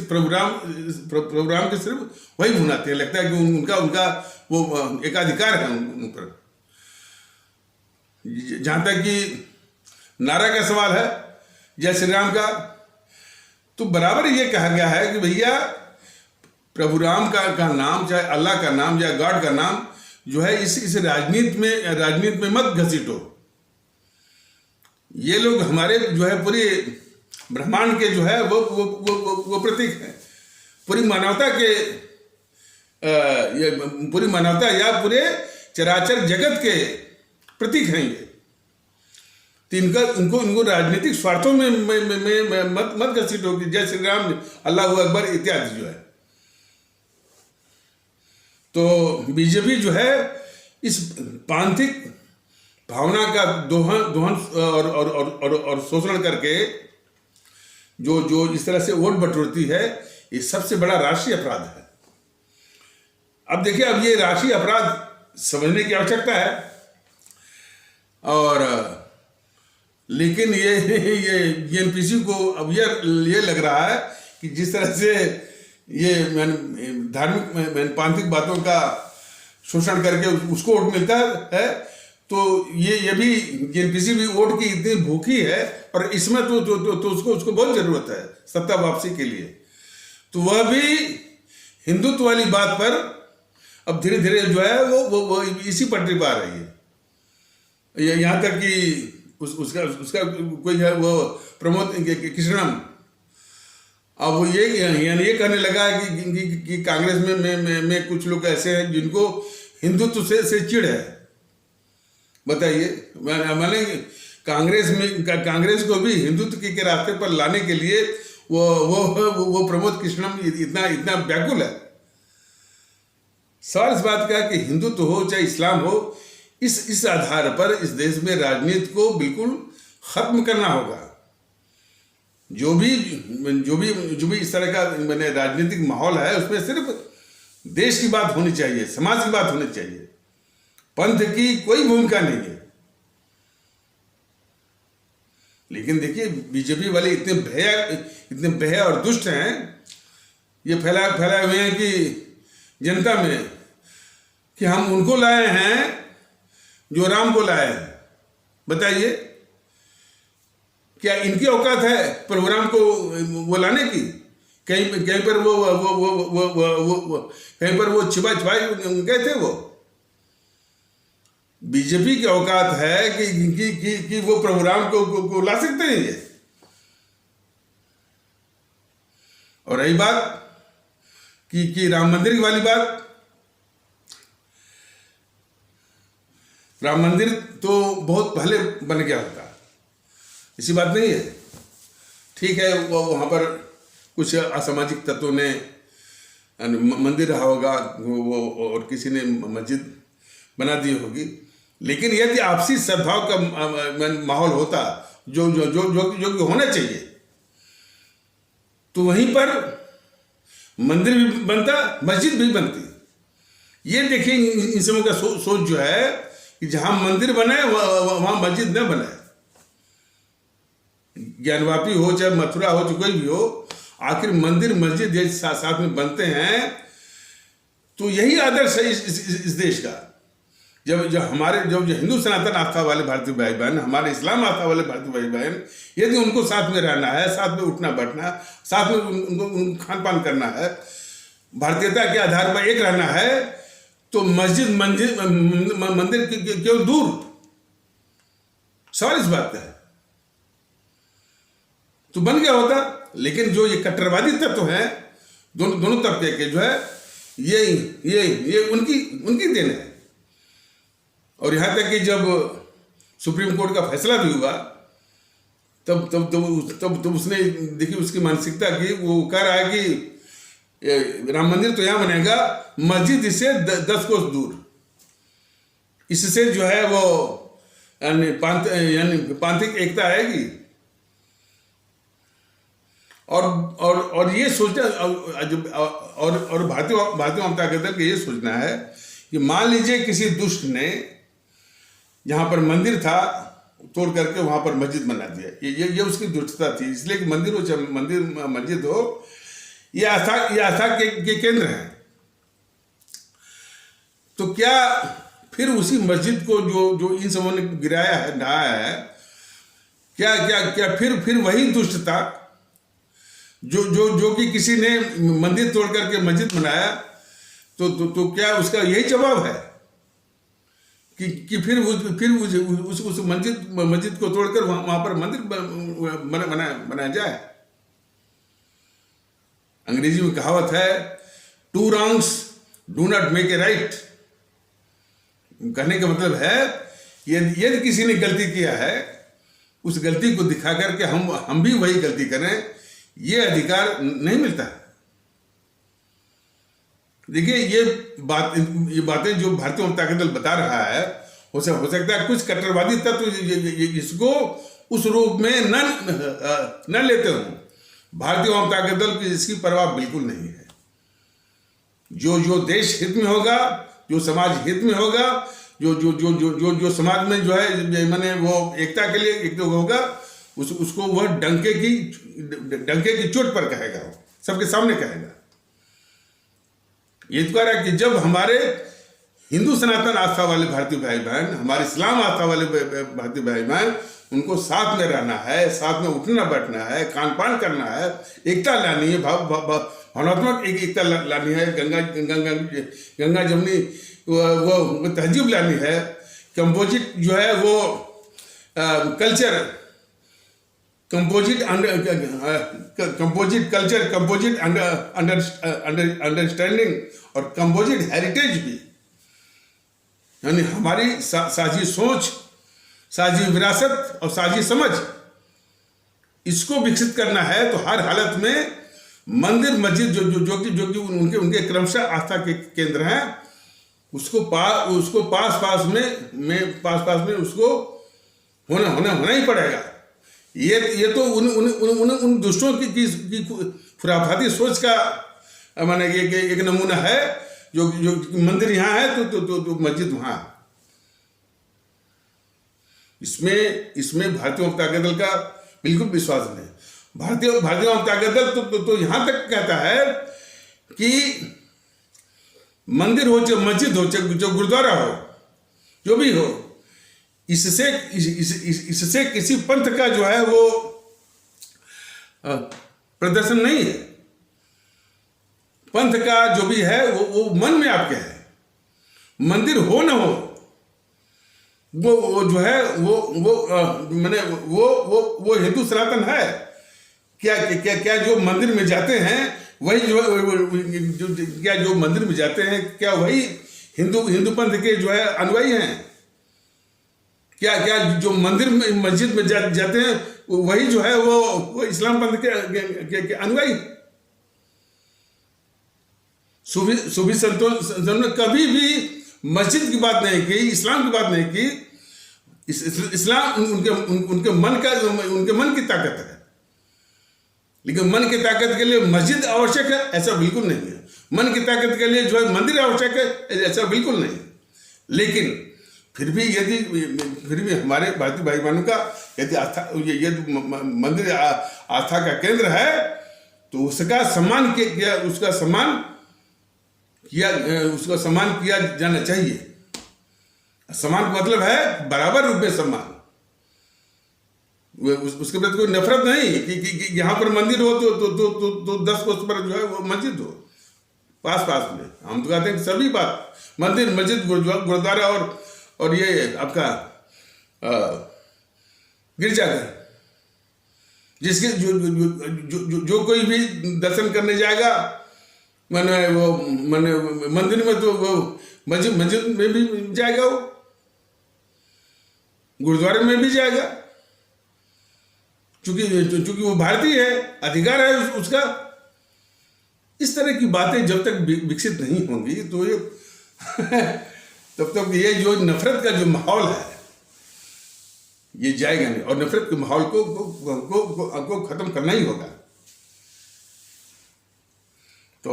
प्रभु राम के सिर्फ वही भुनाते हैं। लगता है कि उनका वो एकाधिकार है उन पर। जहां तक कि नारा का सवाल है जय श्री राम का, तो बराबर ये कहा गया है कि भैया प्रभु राम का नाम, चाहे अल्लाह का नाम या गॉड का नाम जो है इस राजनीति में मत घसीटो। ये लोग हमारे जो है पूरे ब्रह्मांड के जो है वो प्रतीक है। पूरी मानवता के पूरी मानवता या पूरे चराचर जगत के प्रतीक हैं ये। तो इनको राजनीतिक स्वार्थों में मत घसीटो कि जय श्री राम, अल्लाह अकबर इत्यादि जो है। तो बीजेपी जो है इस प्रांतिक भावना का दोहन और शोषण करके जो इस तरह से वोट बटोरती है, ये सबसे बड़ा राष्ट्रीय अपराध है। अब देखिए, अब ये राष्ट्रीय अपराध समझने की आवश्यकता है। और लेकिन ये एनपीसी को अब ये लग रहा है कि जिस तरह से ये धार्मिक प्रांतिक बातों का शोषण करके उसको वोट मिलता है, तो ये भी एनपीसी भी वोट की इतनी भूखी है और इसमें तो उसको बहुत जरूरत है सत्ता वापसी के लिए। तो वह भी हिंदुत्व वाली बात पर अब धीरे धीरे जो है वो इसी पटरी पर आ रही है। यहाँ तक कि उसका कोई है वो प्रमोद कृष्णम, अब वो ये कहने लगा कि कांग्रेस में कुछ लोग ऐसे हैं जिनको हिंदुत्व से चिढ़ है। बताइए, मैंने कांग्रेस को भी हिंदुत्व के रास्ते पर लाने के लिए वो प्रमोद कृष्णम इतना व्याकुल है। सवाल इस बात का कि हिंदुत्व हो चाहे इस्लाम हो, इस आधार पर इस देश में राजनीति को बिल्कुल खत्म करना होगा। जो भी इस तरह का मैंने राजनीतिक माहौल है, उसमें सिर्फ देश की बात होनी चाहिए, समाज की बात होनी चाहिए, पंथ की कोई भूमिका नहीं है। लेकिन देखिए, बीजेपी वाले इतने भय और दुष्ट हैं, ये फैलाए हुए हैं कि जनता में कि हम उनको लाए हैं जो राम को लाए हैं। बताइए, क्या इनकी औकात है प्रभु राम को वो लाने की? कहीं पर वो छिपाए गए थे। वो बीजेपी की औकात है कि वो प्रभु राम को ला सकते हैं ये। और रही बात कि राम मंदिर वाली बात, राम मंदिर तो बहुत पहले बन गया होता, ऐसी बात नहीं है। ठीक है, वो वहाँ पर कुछ असामाजिक तत्वों ने मंदिर रहा होगा वो, और किसी ने मस्जिद बना दी होगी, लेकिन यदि आपसी सद्भाव का माहौल होता जो होना चाहिए, तो वहीं पर मंदिर भी बनता, मस्जिद भी बनती। ये देखिए, इन सबों का सोच जो है कि जहां मंदिर बने वहां मस्जिद न बने। ज्ञानवापी हो चाहे मथुरा हो चाहे कोई भी हो, आखिर मंदिर मस्जिद ये साथ में बनते हैं। तो यही आदर्श है इस देश का। जब जब हमारे जो जो हिंदू सनातन आस्था वाले भारतीय भाई बहन, हमारे इस्लाम आस्था वाले भारतीय भाई बहन, यदि उनको साथ में रहना है, साथ में उठना बैठना, साथ में उनको खान पान करना है, भारतीयता के आधार पर एक रहना है, तो मस्जिद मंदिर क्यों दूर? सवाल इस बात का है। तो बन गया होता। लेकिन जो ये कट्टरवादी तत्व हैं, दोनों तबके के जो है, ये उनकी देन है। और यहाँ तक कि जब सुप्रीम कोर्ट का फैसला भी हुआ, तब उसने देखी उसकी मानसिकता की, वो कह रहा है कि राम मंदिर तो यहाँ बनेगा, मस्जिद इससे 10 कोस दूर। इससे जो है वो यानी प्रांतिक एकता आएगी। और ये सोचना, और भारतीय जनता दल का ये सोचना है कि मान लीजिए किसी दुष्ट ने जहाँ पर मंदिर था तोड़ करके वहाँ पर मस्जिद बना दिया, ये उसकी दुष्टता थी। इसलिए कि मंदिर हो, चाहे मस्जिद हो, ये आस्था के केंद्र हैं। तो क्या फिर उसी मस्जिद को जो इन सबों ने गिराया है, ढहाया है, क्या फिर वही दुष्टता जो कि किसी ने मंदिर तोड़ करके मस्जिद बनाया, तो क्या उसका यही जवाब है कि फिर उस मस्जिद को तोड़कर वहां पर मंदिर बनाया जाए? अंग्रेजी में कहावत है, 2 wrongs do not make a right। कहने का मतलब है, यदि किसी ने गलती किया है, उस गलती को दिखा करके हम भी वही गलती करें, ये अधिकार नहीं मिलता। देखिए, ये बातें जो भारतीय जनता दल बता रहा है, हो सकता है कुछ कट्टरवादी तत्व इसको उस रूप में न लेते हों। भारतीय जनता दल की इसकी परवाह बिल्कुल नहीं है। जो देश हित में होगा, जो समाज हित में होगा, जो समाज में जो है मैंने वो एकता के लिए एक होगा, उसको वह डंके की चोट पर कहेगा, सबके सामने कहेगा। ये तो कह रहा है कि जब हमारे हिंदू सनातन आस्था वाले भारतीय भाई बहन, हमारे इस्लाम आस्था वाले भारतीय भाई बहन, उनको साथ में रहना है, साथ में उठना बैठना है, खान पान करना है, एकता लानी है, भावनात्मक एकता लानी है, गंगा जमुनी वो तहजीब लानी है, कंपोजिट जो है वो culture, composite culture, composite understanding और कंपोजिट हेरिटेज भी, यानी हमारी साझी सोच, साझी विरासत और साझी समझ, इसको विकसित करना है। तो हर हालत में मंदिर मस्जिद जो कि उनके क्रमशः आस्था के केंद्र हैं, उसको पास में उसको होना ही पड़ेगा। ये तो उन दुष्टों की खुराफाती सोच का माने एक नमूना है, जो मंदिर यहाँ है तो मस्जिद वहाँ। इसमें भारतीय जनता दल का बिल्कुल विश्वास नहीं। भारतीय जनता दल तो यहाँ तक कहता है कि मंदिर हो, चाहे मस्जिद हो, चाहे जो गुरुद्वारा हो, जो भी हो, इससे किसी पंथ का जो है वो प्रदर्शन नहीं है। पंथ का जो भी है वो मन में आपके है। मंदिर हो न हो, वो जो है मैंने वो हिंदू सनातन है। क्या जो मंदिर में जाते हैं वही जो मंदिर में जाते हैं, क्या वही हिंदू पंथ के जो है अनुयायी हैं? क्या जो मंदिर में मस्जिद में जाते हैं वही जो है वो इस्लाम पंथ के अनुयायी? सूफी संतों ने कभी भी मस्जिद की बात नहीं की, इस्लाम की बात नहीं की। इस्लाम उनके मन की ताकत है, लेकिन मन की ताकत के लिए मस्जिद आवश्यक है ऐसा बिल्कुल नहीं है। मन की ताकत के लिए जो है मंदिर आवश्यक है ऐसा बिल्कुल नहीं। लेकिन फिर भी हमारे भारतीय भाई बहनों का यदि आस्था, ये मंदिर आस्था का केंद्र है, तो उसका सम्मान किया जाना चाहिए। सम्मान का मतलब है बराबर रूप में सम्मान, उसके प्रति कोई नफरत नहीं कि यहाँ पर मंदिर हो तो 10 कोस पर जो है वो मस्जिद हो पास पास में। हम तो कहते हैं कि सभी बात मंदिर, मस्जिद, गुरुद्वारा और ये आपका गिरजाघर, जिसके जो कोई भी दर्शन करने जाएगा मैंने मंदिर में, तो वो मस्जिद में भी जाएगा, वो गुरुद्वारे में भी जाएगा, चूंकि वो भारतीय है, अधिकार है उसका। इस तरह की बातें जब तक विकसित नहीं होंगी तो ये तब तक ये जो नफरत का जो माहौल है ये जाएगा नहीं, और नफरत के माहौल को खत्म करना ही होगा। तो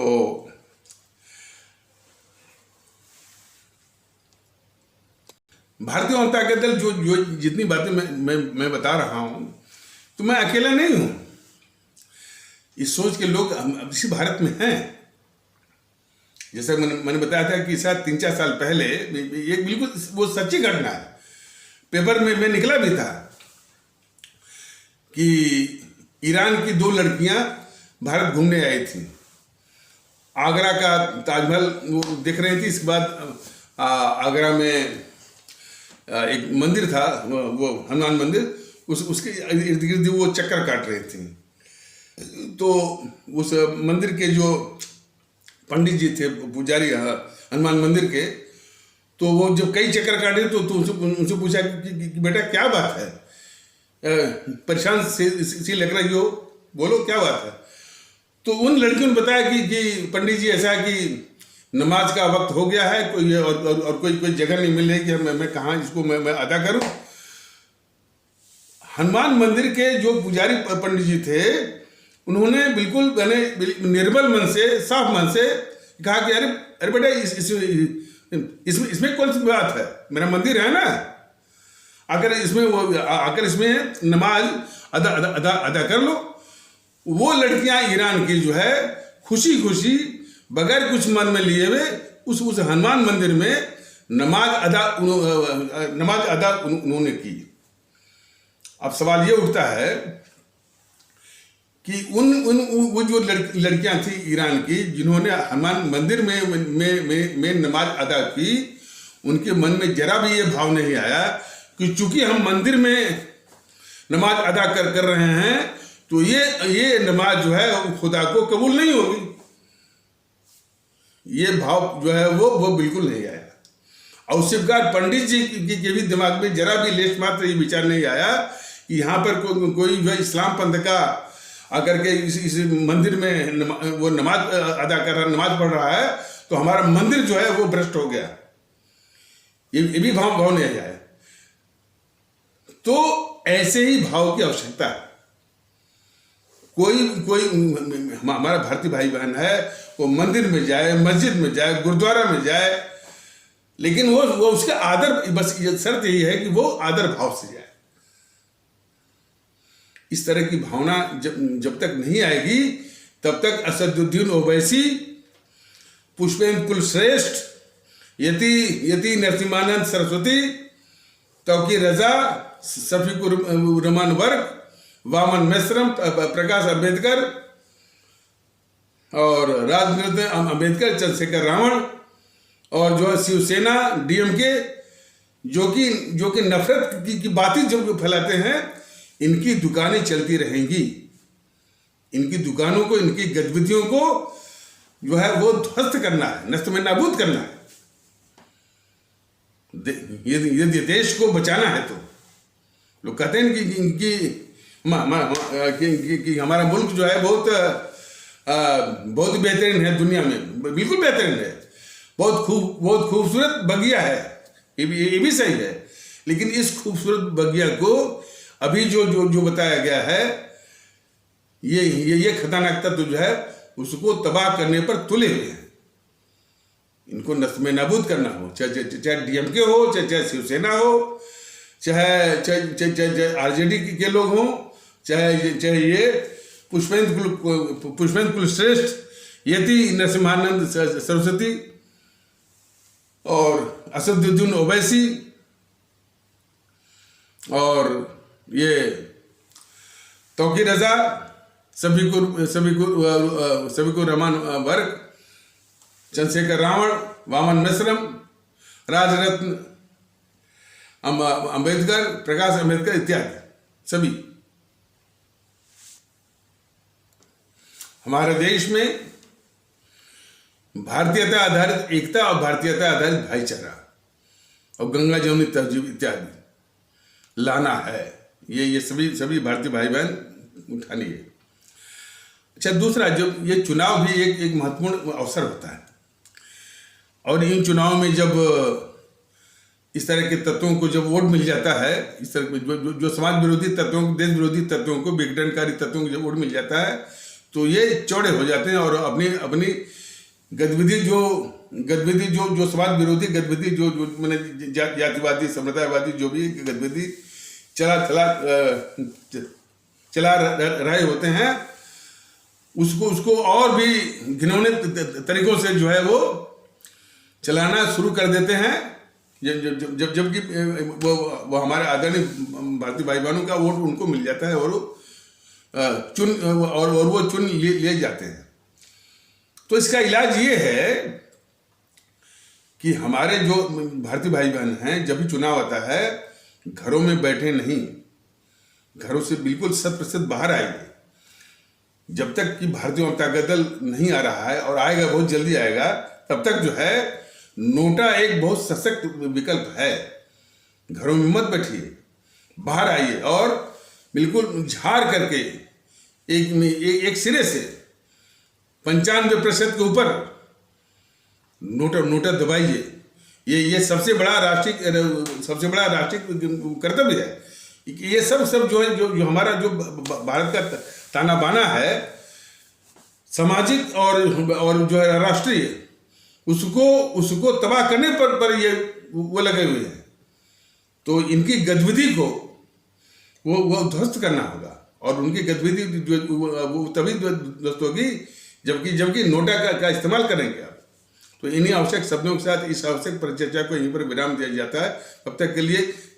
भारतीय जनता के दल जो जितनी बातें मैं बता रहा हूं, तो मैं अकेला नहीं हूं। इस सोच के लोग इसी भारत में हैं। जैसे मैंने बताया था कि शायद 3-4 साल पहले ये बिल्कुल वो सच्ची घटना है, पेपर में निकला भी था कि ईरान की 2 लड़कियां भारत घूमने आई थी, आगरा का ताजमहल वो देख रही थी। इसके बाद आगरा में एक मंदिर था, वो हनुमान मंदिर, उसके इर्द गिर्द वो चक्कर काट रही थी। तो उस मंदिर के जो पंडित जी थे, पुजारी हनुमान मंदिर के, तो वो जब कई चक्कर काटे तो उनसे पूछा कि बेटा क्या बात है, परेशान सी लग रही हो, बोलो क्या बात है। तो उन लड़कियों ने बताया कि पंडित जी ऐसा है कि नमाज का वक्त हो गया है, कोई और कोई जगह नहीं मिल रही कि मैं कहाँ इसको मैं अदा करूं। हनुमान मंदिर के जो पुजारी पंडित जी थे, उन्होंने बिल्कुल निर्मल मन से, साफ मन से कहा कि अरे बेटा इसमें कौन सी बात है, मेरा मंदिर है ना, अगर इसमें नमाज अदा कर लो। वो लड़कियां ईरान की जो है खुशी खुशी बगैर कुछ मन में लिए हुए उस हनुमान मंदिर में नमाज अदा उन्होंने की। अब सवाल ये उठता है कि वो जो लड़कियां थी ईरान की, जिन्होंने हनुमान मंदिर में नमाज अदा की, उनके मन में जरा भी ये भाव नहीं आया कि चूंकि हम मंदिर में नमाज अदा कर रहे हैं तो ये नमाज जो है खुदा को कबूल नहीं होगी। ये भाव जो है वो बिल्कुल नहीं आया। और उसके बाद पंडित जी के भी दिमाग में जरा भी लेश मात्र ये विचार नहीं आया कि यहाँ पर कोई जो इस्लाम पंथ का आकर के इस मंदिर में वो नमाज अदा कर रहा, नमाज पढ़ रहा है, तो हमारा मंदिर जो है वो भ्रष्ट हो गया। ये भी भाव नहीं आया। तो ऐसे ही भाव की आवश्यकता है। कोई हमारा भारतीय भाई बहन है, वो मंदिर में जाए, मस्जिद में जाए, गुरुद्वारा में जाए, लेकिन वो उसका आदर, बस ये शर्त यही है कि वो आदर भाव से जाए। इस तरह की भावना जब तक नहीं आएगी तब तक असदुद्दीन ओवैसी, पुष्पेंद्र कुलश्रेष्ठ, यति नरसिम्हानंद सरस्वती, तौकीर रजा, शफीकुर रहमान वर्क, वामन मेश्रम, प्रकाश अंबेडकर और राजनीति अंबेडकर, चंद्रशेखर रावण और जो है शिवसेना, डीएमके, जो कि नफरत की बातें जो फैलाते हैं, इनकी दुकानें चलती रहेंगी। इनकी दुकानों को, इनकी गतिविधियों को जो है वो ध्वस्त करना है, नष्ट में नाबूद करना है। यदि देश को बचाना है तो लोग कहते हैं कि हमारा मुल्क जो है बहुत बेहतरीन है, दुनिया में बिल्कुल बेहतरीन है, बहुत खूबसूरत बगिया है, ये भी सही है। लेकिन इस खूबसूरत बगिया को अभी जो बताया गया है, ये खतरनाक तत्व जो है उसको तबाह करने पर तुले हुए हैं। इनको नष्ट में नाबूद करना हो, चाहे डीएमके हो, चाहे शिवसेना हो, चाहे आरजेडी के लोग हों, चाहे ये पुष्पेंद्र कुलश्रेष्ठ, यति नरसिम्हानंद सरस्वती और असदुद्दीन ओवैसी और ये तौकीर रजा, सफीकुर रहमान वर्क, चंद्रशेखर रावण, वामन मिश्रम, राजरत्न अंबेडकर, प्रकाश अंबेडकर इत्यादि सभी। हमारे देश में भारतीयता आधारित एकता और भारतीयता आधारित भाईचारा और गंगा जमुनी तहजीब इत्यादि लाना है। ये सभी भारतीय भाई बहन उठानी है। अच्छा, दूसरा, जब ये चुनाव भी एक महत्वपूर्ण अवसर होता है और इन चुनाव में जब इस तरह के तत्वों को जब वोट मिल जाता है, इस तरह जो समाज विरोधी तत्वों को, देश विरोधी तत्वों को, विघटनकारी तत्वों को जब वोट मिल जाता है तो ये चौड़े हो जाते हैं और अपनी गतिविधि जो समाज विरोधी गतिविधि जो मैंने जातिवादी, संप्रदायवादी जो भी गतिविधि चला रहे होते हैं, उसको और भी घिनौने तरीकों से जो है वो चलाना शुरू कर देते हैं। जबकि वो हमारे आदरणीय भारतीय भाई बहनों का वोट उनको मिल जाता है और वो चुन लिए जाते हैं। तो इसका इलाज ये है कि हमारे जो भारतीय भाई बहन हैं, जब भी चुनाव आता है, घरों में बैठे नहीं, घरों से बिल्कुल 100% बाहर आएंगे। जब तक कि भारतीय जनता दल नहीं आ रहा है, और आएगा, बहुत जल्दी आएगा, तब तक जो है नोटा एक बहुत सशक्त विकल्प है। घरों में मत बैठिए, बाहर आइए और बिल्कुल झाड़ करके एक सिरे से 95% के ऊपर नोटा दबाइए। ये सबसे बड़ा राष्ट्रीय कर्तव्य है। ये सब जो है, जो हमारा जो भारत का ताना बाना है, सामाजिक और जो है राष्ट्रीय, उसको तबाह करने पर ये वो लगे हुए हैं। तो इनकी गतिविधि को वो ध्वस्त करना होगा और उनकी गतिविधि वो तभी ध्वस्त होगी जबकि नोटा का इस्तेमाल करेंगे आप। तो इन्हीं आवश्यक शब्दों के साथ इस आवश्यक परिचर्चा को यहीं पर विराम दिया जाता है। तब तक के लिए